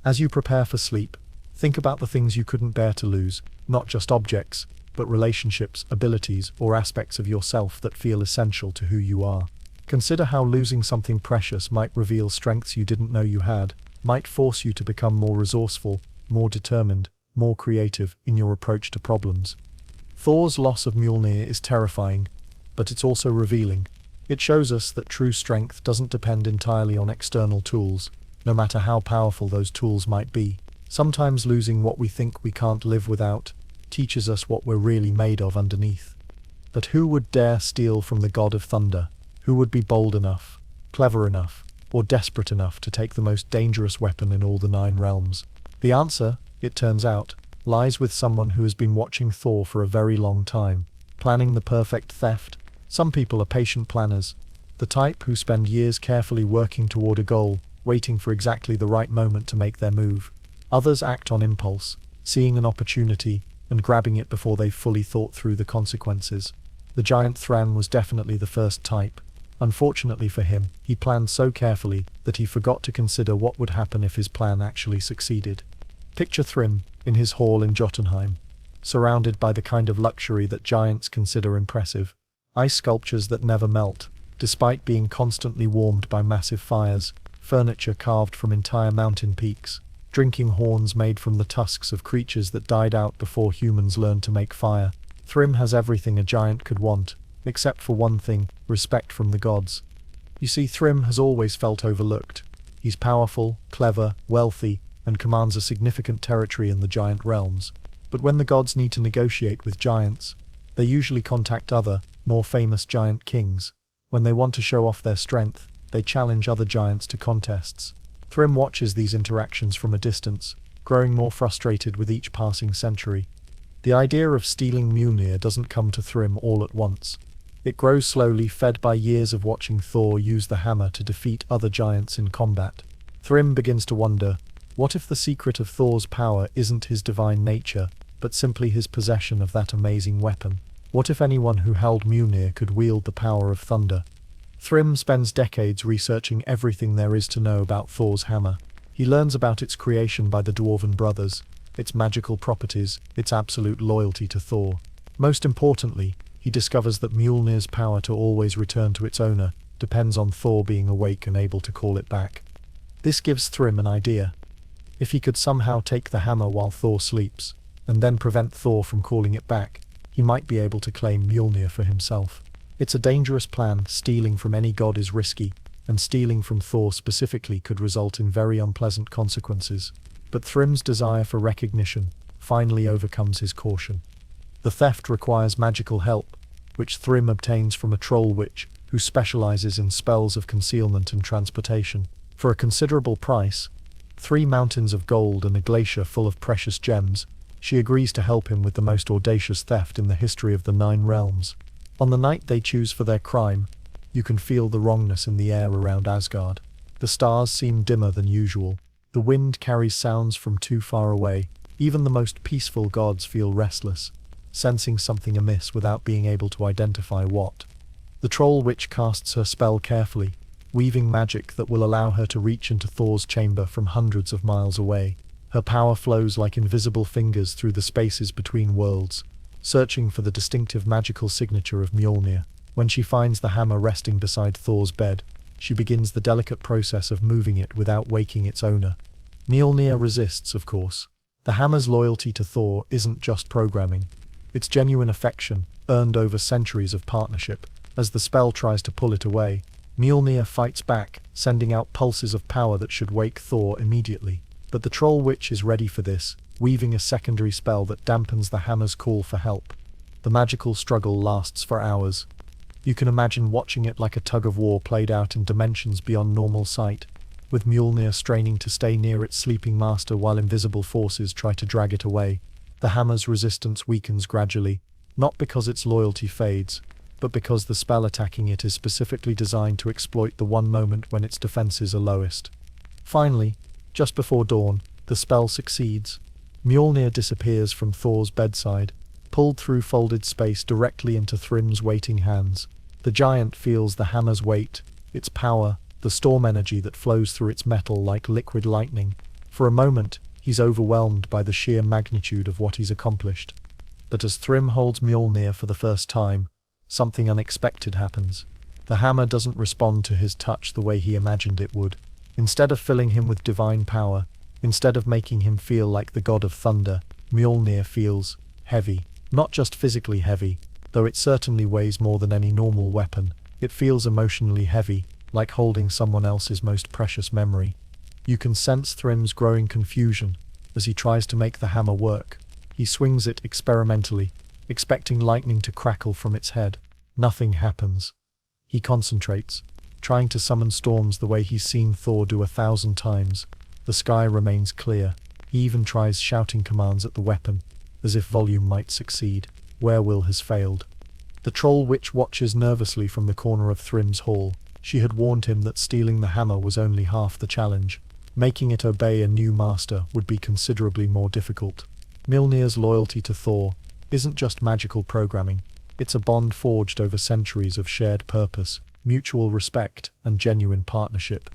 As you prepare for sleep, think about the things you couldn't bear to lose, not just objects, but relationships, abilities, or aspects of yourself that feel essential to who you are. Consider how losing something precious might reveal strengths you didn't know you had, might force you to become more resourceful, more determined, more creative in your approach to problems. Thor's loss of Mjolnir is terrifying, but it's also revealing. It shows us that true strength doesn't depend entirely on external tools, no matter how powerful those tools might be. Sometimes losing what we think we can't live without teaches us what we're really made of underneath. But who would dare steal from the god of thunder? Who would be bold enough, clever enough, or desperate enough to take the most dangerous weapon in all the 9 realms? The answer, it turns out, lies with someone who has been watching Thor for a very long time, planning the perfect theft. Some people are patient planners, the type who spend years carefully working toward a goal, waiting for exactly the right moment to make their move. Others act on impulse, seeing an opportunity and grabbing it before they've fully thought through the consequences. The giant Thran was definitely the first type. Unfortunately for him, he planned so carefully that he forgot to consider what would happen if his plan actually succeeded. Picture Thrym in his hall in Jotunheim, surrounded by the kind of luxury that giants consider impressive. Ice sculptures that never melt, despite being constantly warmed by massive fires, furniture carved from entire mountain peaks, drinking horns made from the tusks of creatures that died out before humans learned to make fire. Thrym has everything a giant could want, except for one thing: respect from the gods. You see, Thrym has always felt overlooked. He's powerful, clever, wealthy, and commands a significant territory in the giant realms. But when the gods need to negotiate with giants, they usually contact other, more famous giant kings. When they want to show off their strength, they challenge other giants to contests. Thrym watches these interactions from a distance, growing more frustrated with each passing century. The idea of stealing Mjolnir doesn't come to Thrym all at once. It grows slowly, fed by years of watching Thor use the hammer to defeat other giants in combat. Thrym begins to wonder, what if the secret of Thor's power isn't his divine nature, but simply his possession of that amazing weapon? What if anyone who held Mjolnir could wield the power of thunder? Thrym spends decades researching everything there is to know about Thor's hammer. He learns about its creation by the Dwarven brothers, its magical properties, its absolute loyalty to Thor. Most importantly, he discovers that Mjolnir's power to always return to its owner depends on Thor being awake and able to call it back. This gives Thrym an idea. If he could somehow take the hammer while Thor sleeps, and then prevent Thor from calling it back, he might be able to claim Mjolnir for himself. It's a dangerous plan. Stealing from any god is risky, and stealing from Thor specifically could result in very unpleasant consequences. But Thrym's desire for recognition finally overcomes his caution. The theft requires magical help, which Thrym obtains from a troll witch who specializes in spells of concealment and transportation. For a considerable price, 3 mountains of gold and a glacier full of precious gems, she agrees to help him with the most audacious theft in the history of the 9 realms. On the night they choose for their crime, you can feel the wrongness in the air around Asgard. The stars seem dimmer than usual. The wind carries sounds from too far away. Even the most peaceful gods feel restless, sensing something amiss without being able to identify what. The troll witch casts her spell carefully, weaving magic that will allow her to reach into Thor's chamber from hundreds of miles away. Her power flows like invisible fingers through the spaces between worlds, searching for the distinctive magical signature of Mjolnir. When she finds the hammer resting beside Thor's bed, she begins the delicate process of moving it without waking its owner. Mjolnir resists, of course. The hammer's loyalty to Thor isn't just programming. It's genuine affection, earned over centuries of partnership. As the spell tries to pull it away, Mjolnir fights back, sending out pulses of power that should wake Thor immediately. But the troll witch is ready for this, weaving a secondary spell that dampens the hammer's call for help. The magical struggle lasts for hours. You can imagine watching it like a tug-of-war played out in dimensions beyond normal sight, with Mjolnir straining to stay near its sleeping master while invisible forces try to drag it away. The hammer's resistance weakens gradually, not because its loyalty fades, but because the spell attacking it is specifically designed to exploit the one moment when its defenses are lowest. Finally, just before dawn, the spell succeeds. Mjolnir disappears from Thor's bedside, pulled through folded space directly into Thrym's waiting hands. The giant feels the hammer's weight, its power, the storm energy that flows through its metal like liquid lightning. For a moment, he's overwhelmed by the sheer magnitude of what he's accomplished. But as Thrym holds Mjolnir for the first time, something unexpected happens. The hammer doesn't respond to his touch the way he imagined it would. Instead of filling him with divine power, instead of making him feel like the god of thunder, Mjolnir feels heavy. Not just physically heavy, though it certainly weighs more than any normal weapon. It feels emotionally heavy, like holding someone else's most precious memory. You can sense Thrym's growing confusion as he tries to make the hammer work. He swings it experimentally, expecting lightning to crackle from its head. Nothing happens. He concentrates, trying to summon storms the way he's seen Thor do 1,000 times. The sky remains clear. He even tries shouting commands at the weapon, as if volume might succeed. Will has failed. The troll witch watches nervously from the corner of Thrym's hall. She had warned him that stealing the hammer was only half the challenge. Making it obey a new master would be considerably more difficult. Mjolnir's loyalty to Thor isn't just magical programming. It's a bond forged over centuries of shared purpose, mutual respect, and genuine partnership.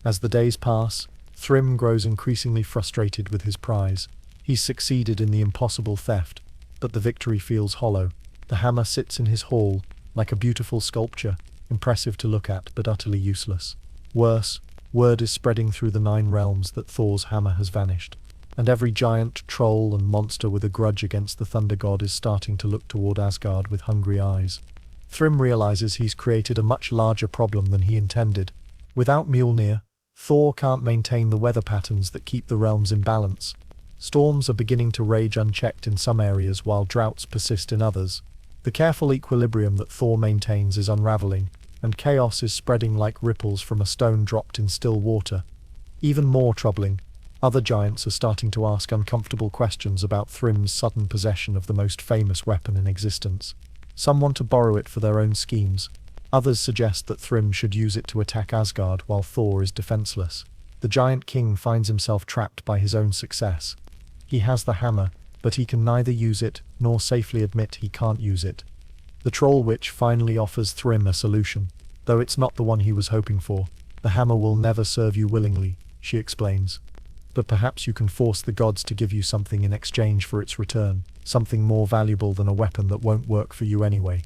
As the days pass, Thrym grows increasingly frustrated with his prize. He's succeeded in the impossible theft, but the victory feels hollow. The hammer sits in his hall, like a beautiful sculpture, impressive to look at but utterly useless. Worse, word is spreading through the 9 realms that Thor's hammer has vanished, and every giant, troll, and monster with a grudge against the thunder god is starting to look toward Asgard with hungry eyes. Thrym realizes he's created a much larger problem than he intended. Without Mjolnir, Thor can't maintain the weather patterns that keep the realms in balance. Storms are beginning to rage unchecked in some areas while droughts persist in others. The careful equilibrium that Thor maintains is unraveling, and chaos is spreading like ripples from a stone dropped in still water. Even more troubling, other giants are starting to ask uncomfortable questions about Thrym's sudden possession of the most famous weapon in existence. Some want to borrow it for their own schemes. Others suggest that Thrym should use it to attack Asgard while Thor is defenseless. The giant king finds himself trapped by his own success. He has the hammer, but he can neither use it nor safely admit he can't use it. The troll witch finally offers Thrym a solution, though it's not the one he was hoping for. The hammer will never serve you willingly, she explains. But perhaps you can force the gods to give you something in exchange for its return, something more valuable than a weapon that won't work for you anyway.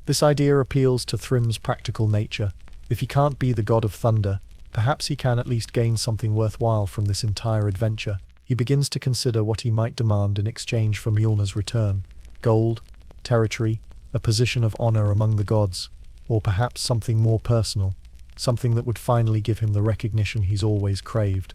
This idea appeals to Thrym's practical nature. If he can't be the god of thunder, perhaps he can at least gain something worthwhile from this entire adventure. He begins to consider what he might demand in exchange for Mjolnir's return: gold, territory, a position of honor among the gods, or perhaps something more personal, something that would finally give him the recognition he's always craved.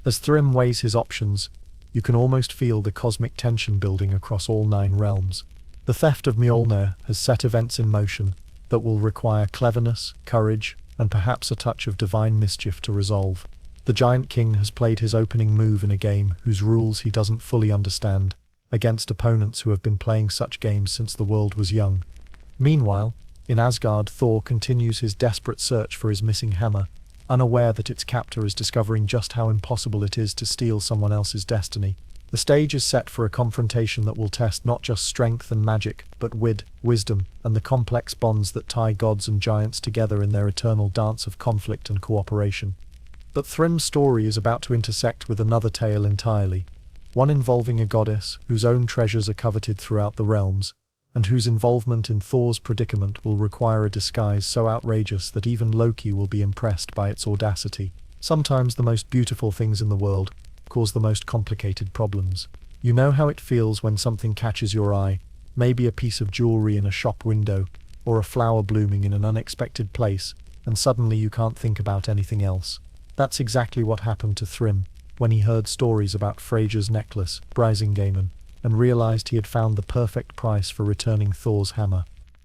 As Thrym weighs his options, you can almost feel the cosmic tension building across all 9 realms. The theft of Mjolnir has set events in motion that will require cleverness, courage, and perhaps a touch of divine mischief to resolve. The Giant King has played his opening move in a game whose rules he doesn't fully understand, against opponents who have been playing such games since the world was young. Meanwhile, in Asgard, Thor continues his desperate search for his missing hammer, unaware that its captor is discovering just how impossible it is to steal someone else's destiny. The stage is set for a confrontation that will test not just strength and magic, but wit, wisdom, and the complex bonds that tie gods and giants together in their eternal dance of conflict and cooperation. But Thrym's story is about to intersect with another tale entirely, one involving a goddess whose own treasures are coveted throughout the realms, and whose involvement in Thor's predicament will require a disguise so outrageous that even Loki will be impressed by its audacity. Sometimes the most beautiful things in the world cause the most complicated problems. You know how it feels when something catches your eye, maybe a piece of jewelry in a shop window, or a flower blooming in an unexpected place, and suddenly you can't think about anything else. That's exactly what happened to Thrym when he heard stories about Freyja's necklace, Brisingamen, and realized he had found the perfect price for returning Thor's hammer.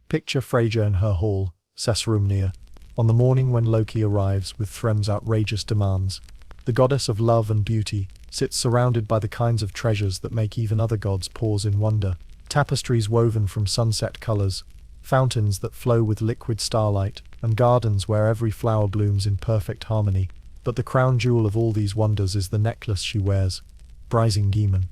Picture Freyja in her hall, Sessrumnir, on the morning when Loki arrives with Thrym's outrageous demands. The goddess of love and beauty sits surrounded by the kinds of treasures that make even other gods pause in wonder. Tapestries woven from sunset colors, fountains that flow with liquid starlight, and gardens where every flower blooms in perfect harmony. But the crown jewel of all these wonders is the necklace she wears, Brisingamen.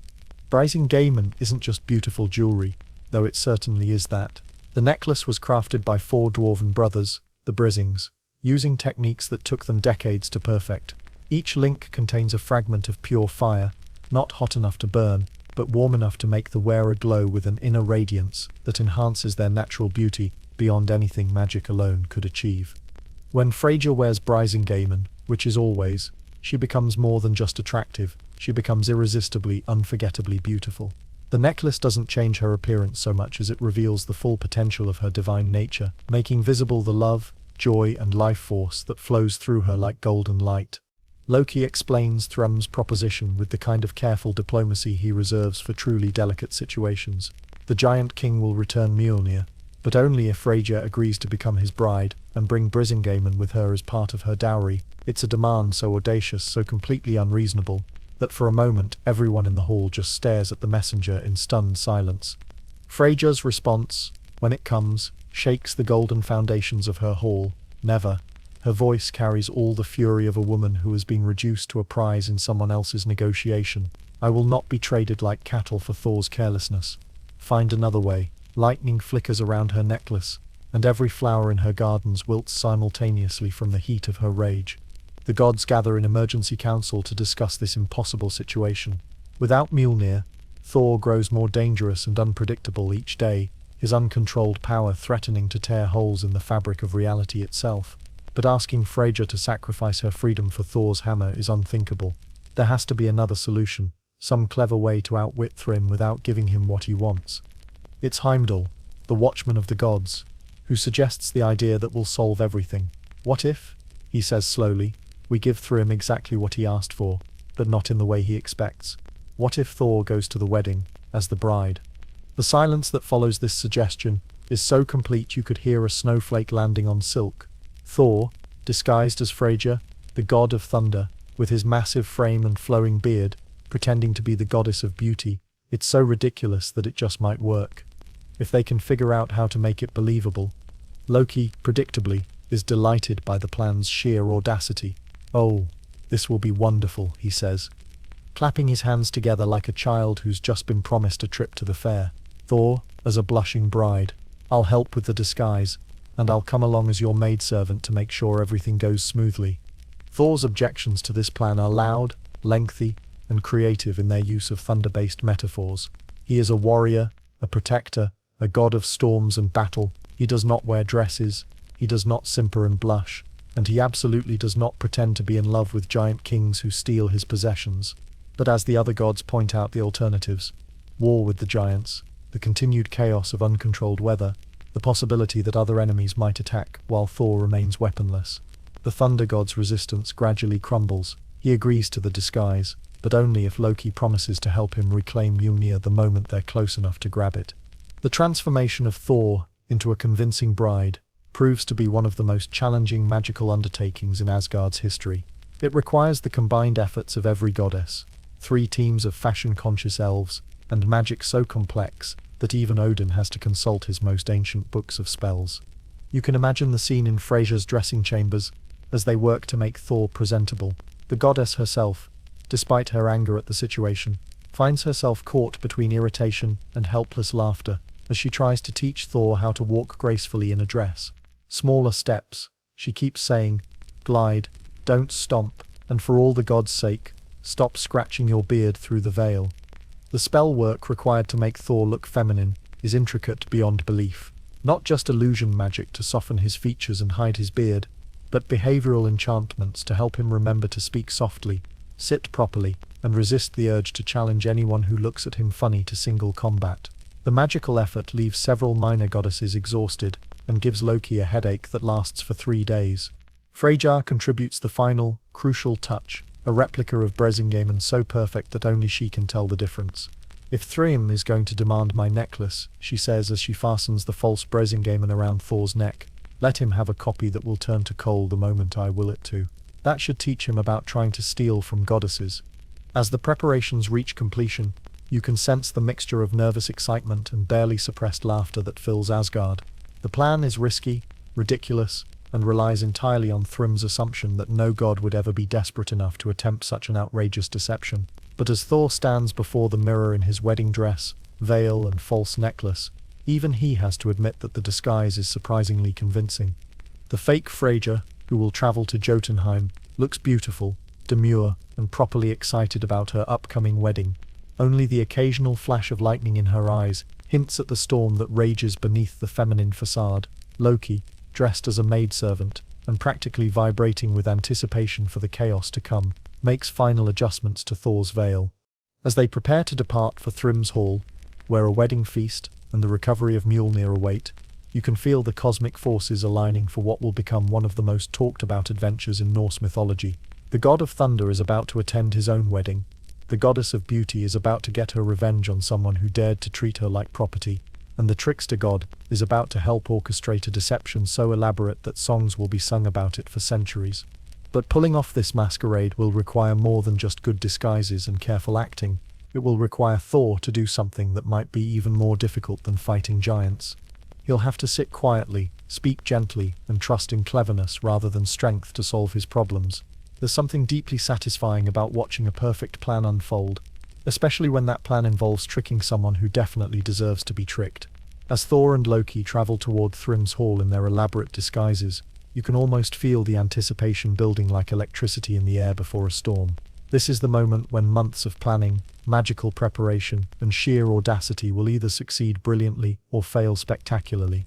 Brisingamen isn't just beautiful jewelry, though it certainly is that. The necklace was crafted by 4 dwarven brothers, the Brisings, using techniques that took them decades to perfect. Each link contains a fragment of pure fire, not hot enough to burn, but warm enough to make the wearer glow with an inner radiance that enhances their natural beauty beyond anything magic alone could achieve. When Freyja wears Brisingamen, which is always, she becomes more than just attractive, she becomes irresistibly, unforgettably beautiful. The necklace doesn't change her appearance so much as it reveals the full potential of her divine nature, making visible the love, joy, and life force that flows through her like golden light. Loki explains Thrym's proposition with the kind of careful diplomacy he reserves for truly delicate situations. The Giant King will return Mjolnir, but only if Freyja agrees to become his bride and bring Brisingamen with her as part of her dowry. It's a demand so audacious, so completely unreasonable, that for a moment everyone in the hall just stares at the messenger in stunned silence. Freyja's response, when it comes, shakes the golden foundations of her hall. Never. Her voice carries all the fury of a woman who has been reduced to a prize in someone else's negotiation. I will not be traded like cattle for Thor's carelessness. Find another way. Lightning flickers around her necklace, and every flower in her gardens wilts simultaneously from the heat of her rage. The gods gather in emergency council to discuss this impossible situation. Without Mjolnir, Thor grows more dangerous and unpredictable each day, his uncontrolled power threatening to tear holes in the fabric of reality itself. But asking Freyja to sacrifice her freedom for Thor's hammer is unthinkable. There has to be another solution, some clever way to outwit Thrym without giving him what he wants. It's Heimdall, the watchman of the gods, who suggests the idea that will solve everything. What if, he says slowly, We give Thrym exactly what he asked for, but not in the way he expects. What if Thor goes to the wedding as the bride? The silence that follows this suggestion is so complete you could hear a snowflake landing on silk. Thor, disguised as Freyja, the god of thunder, with his massive frame and flowing beard, pretending to be the goddess of beauty. It's so ridiculous that it just might work. If they can figure out how to make it believable. Loki, predictably, is delighted by the plan's sheer audacity. "Oh, this will be wonderful," he says, clapping his hands together like a child who's just been promised a trip to the fair. "Thor, as a blushing bride, I'll help with the disguise, and I'll come along as your maidservant to make sure everything goes smoothly." Thor's objections to this plan are loud, lengthy, and creative in their use of thunder-based metaphors. He is a warrior, a protector, a god of storms and battle. He does not wear dresses, he does not simper and blush, and he absolutely does not pretend to be in love with giant kings who steal his possessions. But as the other gods point out the alternatives, war with the giants, the continued chaos of uncontrolled weather, the possibility that other enemies might attack while Thor remains weaponless. The thunder god's resistance gradually crumbles. He agrees to the disguise, but only if Loki promises to help him reclaim Mjolnir the moment they're close enough to grab it. The transformation of Thor into a convincing bride proves to be one of the most challenging magical undertakings in Asgard's history. It requires the combined efforts of every goddess, 3 teams of fashion-conscious elves, and magic so complex that even Odin has to consult his most ancient books of spells. You can imagine the scene in Freyja's dressing chambers as they work to make Thor presentable. The goddess herself, despite her anger at the situation, finds herself caught between irritation and helpless laughter as she tries to teach Thor how to walk gracefully in a dress. Smaller steps, she keeps saying, glide, don't stomp, and for all the gods' sake, stop scratching your beard through the veil. The spell work required to make Thor look feminine is intricate beyond belief. Not just illusion magic to soften his features and hide his beard, but behavioral enchantments to help him remember to speak softly, sit properly, and resist the urge to challenge anyone who looks at him funny to single combat. The magical effort leaves several minor goddesses exhausted and gives Loki a headache that lasts for 3 days. Freyja contributes the final, crucial touch, a replica of Bresingamen so perfect that only she can tell the difference. "If Thrym is going to demand my necklace," she says as she fastens the false Bresingamen around Thor's neck, "let him have a copy that will turn to coal the moment I will it to. That should teach him about trying to steal from goddesses." As the preparations reach completion, you can sense the mixture of nervous excitement and barely suppressed laughter that fills Asgard. The plan is risky, ridiculous, and relies entirely on Thrym's assumption that no god would ever be desperate enough to attempt such an outrageous deception. But as Thor stands before the mirror in his wedding dress, veil, and false necklace, even he has to admit that the disguise is surprisingly convincing. The fake Freyja, who will travel to Jotunheim, looks beautiful, demure, and properly excited about her upcoming wedding. Only the occasional flash of lightning in her eyes hints at the storm that rages beneath the feminine facade. Loki, dressed as a maidservant, and practically vibrating with anticipation for the chaos to come, makes final adjustments to Thor's veil. As they prepare to depart for Thrym's Hall, where a wedding feast and the recovery of Mjolnir await, you can feel the cosmic forces aligning for what will become one of the most talked-about adventures in Norse mythology. The god of thunder is about to attend his own wedding. The goddess of beauty is about to get her revenge on someone who dared to treat her like property, and the trickster god is about to help orchestrate a deception so elaborate that songs will be sung about it for centuries. But pulling off this masquerade will require more than just good disguises and careful acting. It will require Thor to do something that might be even more difficult than fighting giants. He'll have to sit quietly, speak gently, and trust in cleverness rather than strength to solve his problems. There's something deeply satisfying about watching a perfect plan unfold, especially when that plan involves tricking someone who definitely deserves to be tricked. As Thor and Loki travel toward Thrym's Hall in their elaborate disguises, you can almost feel the anticipation building like electricity in the air before a storm. This is the moment when months of planning, magical preparation, and sheer audacity will either succeed brilliantly or fail spectacularly.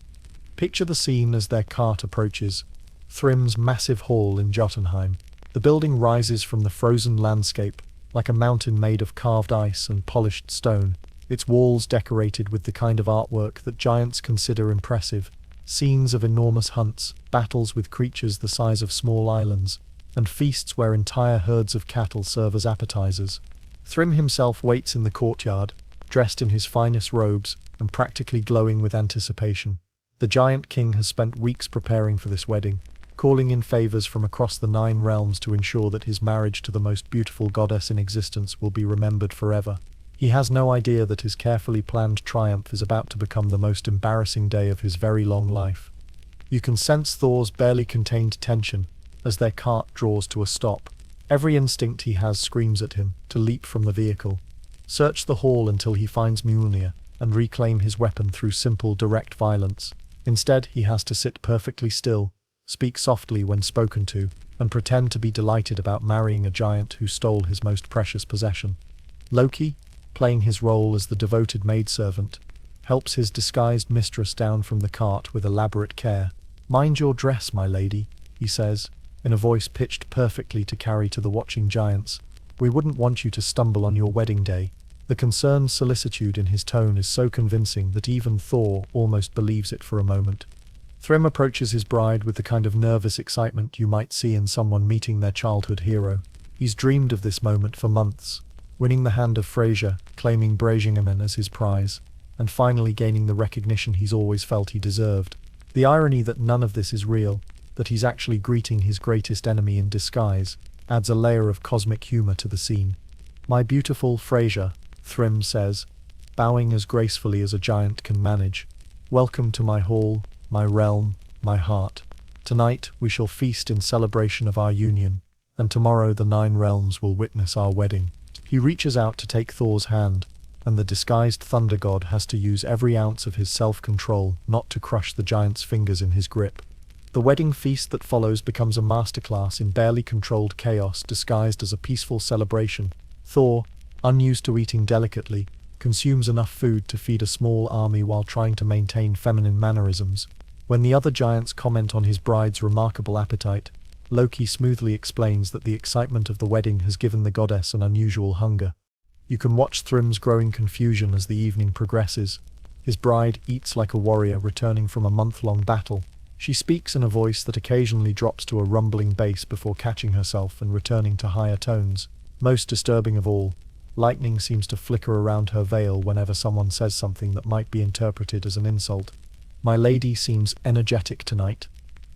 Picture the scene as their cart approaches Thrym's massive hall in Jotunheim. The building rises from the frozen landscape, like a mountain made of carved ice and polished stone, its walls decorated with the kind of artwork that giants consider impressive. Scenes of enormous hunts, battles with creatures the size of small islands, and feasts where entire herds of cattle serve as appetizers. Thrym himself waits in the courtyard, dressed in his finest robes and practically glowing with anticipation. The giant king has spent weeks preparing for this wedding, calling in favors from across the 9 realms to ensure that his marriage to the most beautiful goddess in existence will be remembered forever. He has no idea that his carefully planned triumph is about to become the most embarrassing day of his very long life. You can sense Thor's barely contained tension as their cart draws to a stop. Every instinct he has screams at him to leap from the vehicle, search the hall until he finds Mjolnir, and reclaim his weapon through simple, direct violence. Instead, he has to sit perfectly still, speak softly when spoken to, and pretend to be delighted about marrying a giant who stole his most precious possession. Loki, playing his role as the devoted maidservant, helps his disguised mistress down from the cart with elaborate care. "Mind your dress, my lady," he says, in a voice pitched perfectly to carry to the watching giants. "We wouldn't want you to stumble on your wedding day." The concerned solicitude in his tone is so convincing that even Thor almost believes it for a moment. Thrym approaches his bride with the kind of nervous excitement you might see in someone meeting their childhood hero. He's dreamed of this moment for months, winning the hand of Frasier, claiming Brasingamen as his prize, and finally gaining the recognition he's always felt he deserved. The irony that none of this is real, that he's actually greeting his greatest enemy in disguise, adds a layer of cosmic humor to the scene. "My beautiful Frasier," Thrym says, bowing as gracefully as a giant can manage. "Welcome to my hall, my realm, my heart. Tonight we shall feast in celebration of our union, and tomorrow the 9 realms will witness our wedding." He reaches out to take Thor's hand, and the disguised thunder god has to use every ounce of his self-control not to crush the giant's fingers in his grip. The wedding feast that follows becomes a masterclass in barely controlled chaos disguised as a peaceful celebration. Thor, unused to eating delicately, consumes enough food to feed a small army while trying to maintain feminine mannerisms. When the other giants comment on his bride's remarkable appetite, Loki smoothly explains that the excitement of the wedding has given the goddess an unusual hunger. You can watch Thrym's growing confusion as the evening progresses. His bride eats like a warrior returning from a month-long battle. She speaks in a voice that occasionally drops to a rumbling bass before catching herself and returning to higher tones. Most disturbing of all, lightning seems to flicker around her veil whenever someone says something that might be interpreted as an insult. "My lady seems energetic tonight,"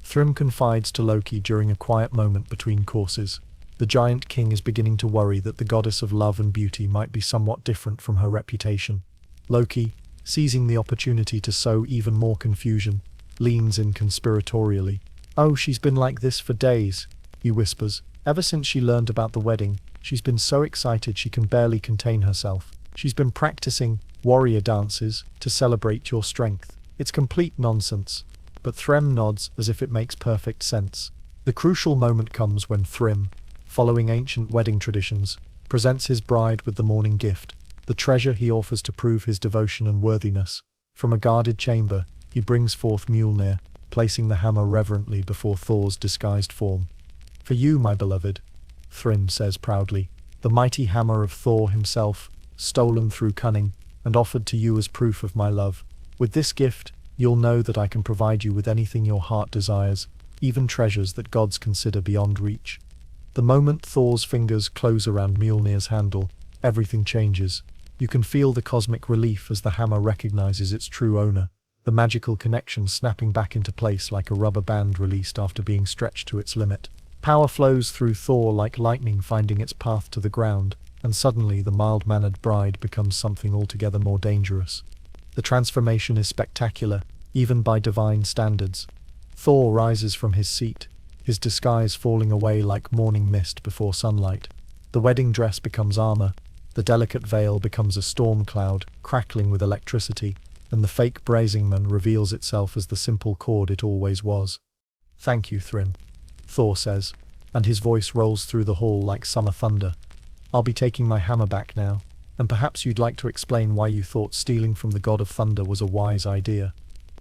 Thrym confides to Loki during a quiet moment between courses. The giant king is beginning to worry that the goddess of love and beauty might be somewhat different from her reputation. Loki, seizing the opportunity to sow even more confusion, leans in conspiratorially. "Oh, she's been like this for days," he whispers. "Ever since she learned about the wedding, she's been so excited she can barely contain herself. She's been practicing warrior dances to celebrate your strength. It's complete nonsense." But Thrym nods as if it makes perfect sense. The crucial moment comes when Thrym, following ancient wedding traditions, presents his bride with the morning gift, the treasure he offers to prove his devotion and worthiness. From a guarded chamber, he brings forth Mjolnir, placing the hammer reverently before Thor's disguised form. "For you, my beloved," Thrym says proudly, "the mighty hammer of Thor himself, stolen through cunning, and offered to you as proof of my love. With this gift, you'll know that I can provide you with anything your heart desires, even treasures that gods consider beyond reach." The moment Thor's fingers close around Mjolnir's handle, everything changes. You can feel the cosmic relief as the hammer recognizes its true owner, the magical connection snapping back into place like a rubber band released after being stretched to its limit. Power flows through Thor like lightning finding its path to the ground, and suddenly the mild-mannered bride becomes something altogether more dangerous. The transformation is spectacular, even by divine standards. Thor rises from his seat, his disguise falling away like morning mist before sunlight. The wedding dress becomes armor, the delicate veil becomes a storm cloud, crackling with electricity, and the fake Brasingamen reveals itself as the simple cord it always was. "Thank you, Thrym," Thor says, and his voice rolls through the hall like summer thunder. "I'll be taking my hammer back now, and perhaps you'd like to explain why you thought stealing from the god of thunder was a wise idea."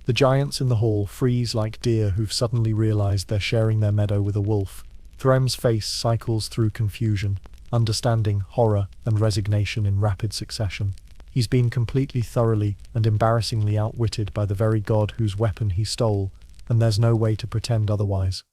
The giants in the hall freeze like deer who've suddenly realized they're sharing their meadow with a wolf. Thrym's face cycles through confusion, understanding, horror, and resignation in rapid succession. He's been completely, thoroughly, and embarrassingly outwitted by the very god whose weapon he stole, and there's no way to pretend otherwise.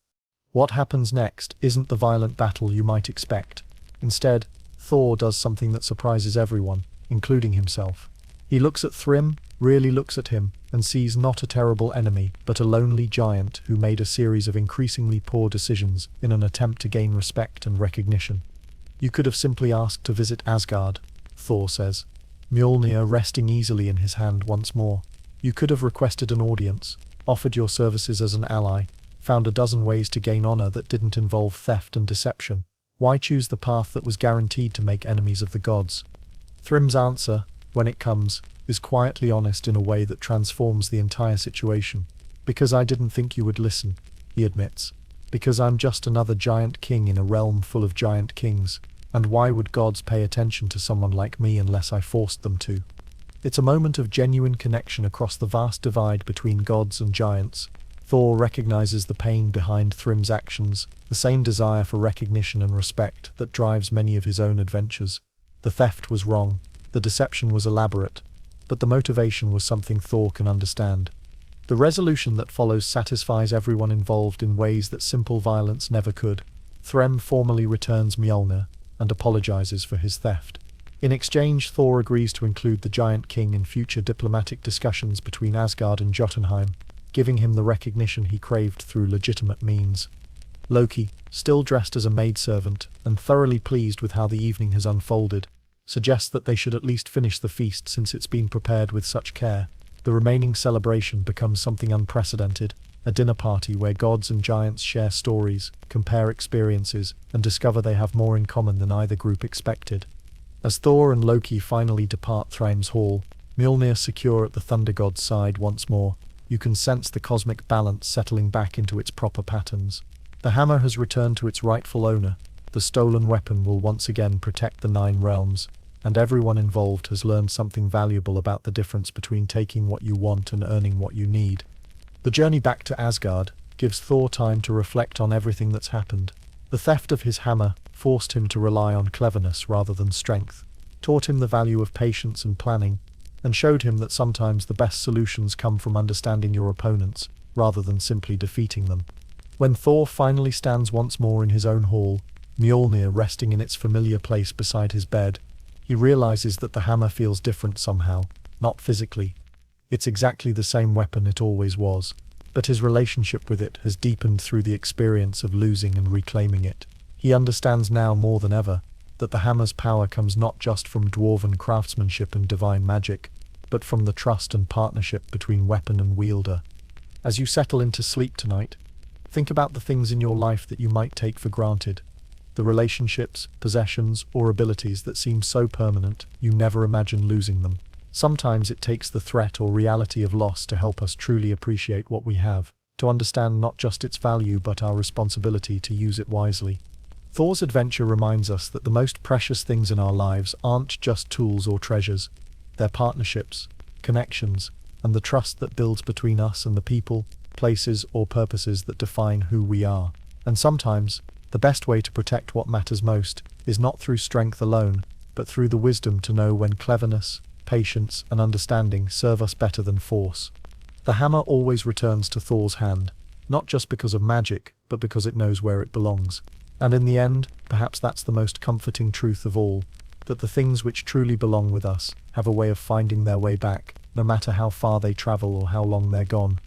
What happens next isn't the violent battle you might expect. Instead, Thor does something that surprises everyone, including himself. He looks at Thrym, really looks at him, and sees not a terrible enemy, but a lonely giant who made a series of increasingly poor decisions in an attempt to gain respect and recognition. You could have simply asked to visit Asgard, Thor says, Mjolnir resting easily in his hand once more. You could have requested an audience, offered your services as an ally, found a dozen ways to gain honor that didn't involve theft and deception. Why choose the path that was guaranteed to make enemies of the gods? Thrym's answer, when it comes, is quietly honest in a way that transforms the entire situation. Because I didn't think you would listen, he admits. Because I'm just another giant king in a realm full of giant kings. And why would gods pay attention to someone like me unless I forced them to? It's a moment of genuine connection across the vast divide between gods and giants. Thor recognizes the pain behind Thrym's actions, the same desire for recognition and respect that drives many of his own adventures. The theft was wrong, the deception was elaborate, but the motivation was something Thor can understand. The resolution that follows satisfies everyone involved in ways that simple violence never could. Thrym formally returns Mjolnir and apologizes for his theft. In exchange, Thor agrees to include the Giant King in future diplomatic discussions between Asgard and Jotunheim, giving him the recognition he craved through legitimate means. Loki, still dressed as a maidservant and thoroughly pleased with how the evening has unfolded, suggests that they should at least finish the feast since it's been prepared with such care. The remaining celebration becomes something unprecedented, a dinner party where gods and giants share stories, compare experiences, and discover they have more in common than either group expected. As Thor and Loki finally depart Thrym's hall, Mjolnir secure at the Thunder God's side once more, you can sense the cosmic balance settling back into its proper patterns. The hammer has returned to its rightful owner, the stolen weapon will once again protect the Nine Realms, and everyone involved has learned something valuable about the difference between taking what you want and earning what you need. The journey back to Asgard gives Thor time to reflect on everything that's happened. The theft of his hammer forced him to rely on cleverness rather than strength, taught him the value of patience and planning, and showed him that sometimes the best solutions come from understanding your opponents, rather than simply defeating them. When Thor finally stands once more in his own hall, Mjolnir resting in its familiar place beside his bed, he realizes that the hammer feels different somehow, not physically. It's exactly the same weapon it always was, but his relationship with it has deepened through the experience of losing and reclaiming it. He understands now more than ever that the hammer's power comes not just from dwarven craftsmanship and divine magic, but from the trust and partnership between weapon and wielder. As you settle into sleep tonight, think about the things in your life that you might take for granted, the relationships, possessions, or abilities that seem so permanent you never imagine losing them. Sometimes it takes the threat or reality of loss to help us truly appreciate what we have, to understand not just its value but our responsibility to use it wisely. Thor's adventure reminds us that the most precious things in our lives aren't just tools or treasures. They're partnerships, connections, and the trust that builds between us and the people, places, or purposes that define who we are. And sometimes, the best way to protect what matters most is not through strength alone, but through the wisdom to know when cleverness, patience, and understanding serve us better than force. The hammer always returns to Thor's hand, not just because of magic, but because it knows where it belongs. And in the end, perhaps that's the most comforting truth of all, that the things which truly belong with us have a way of finding their way back, no matter how far they travel or how long they're gone.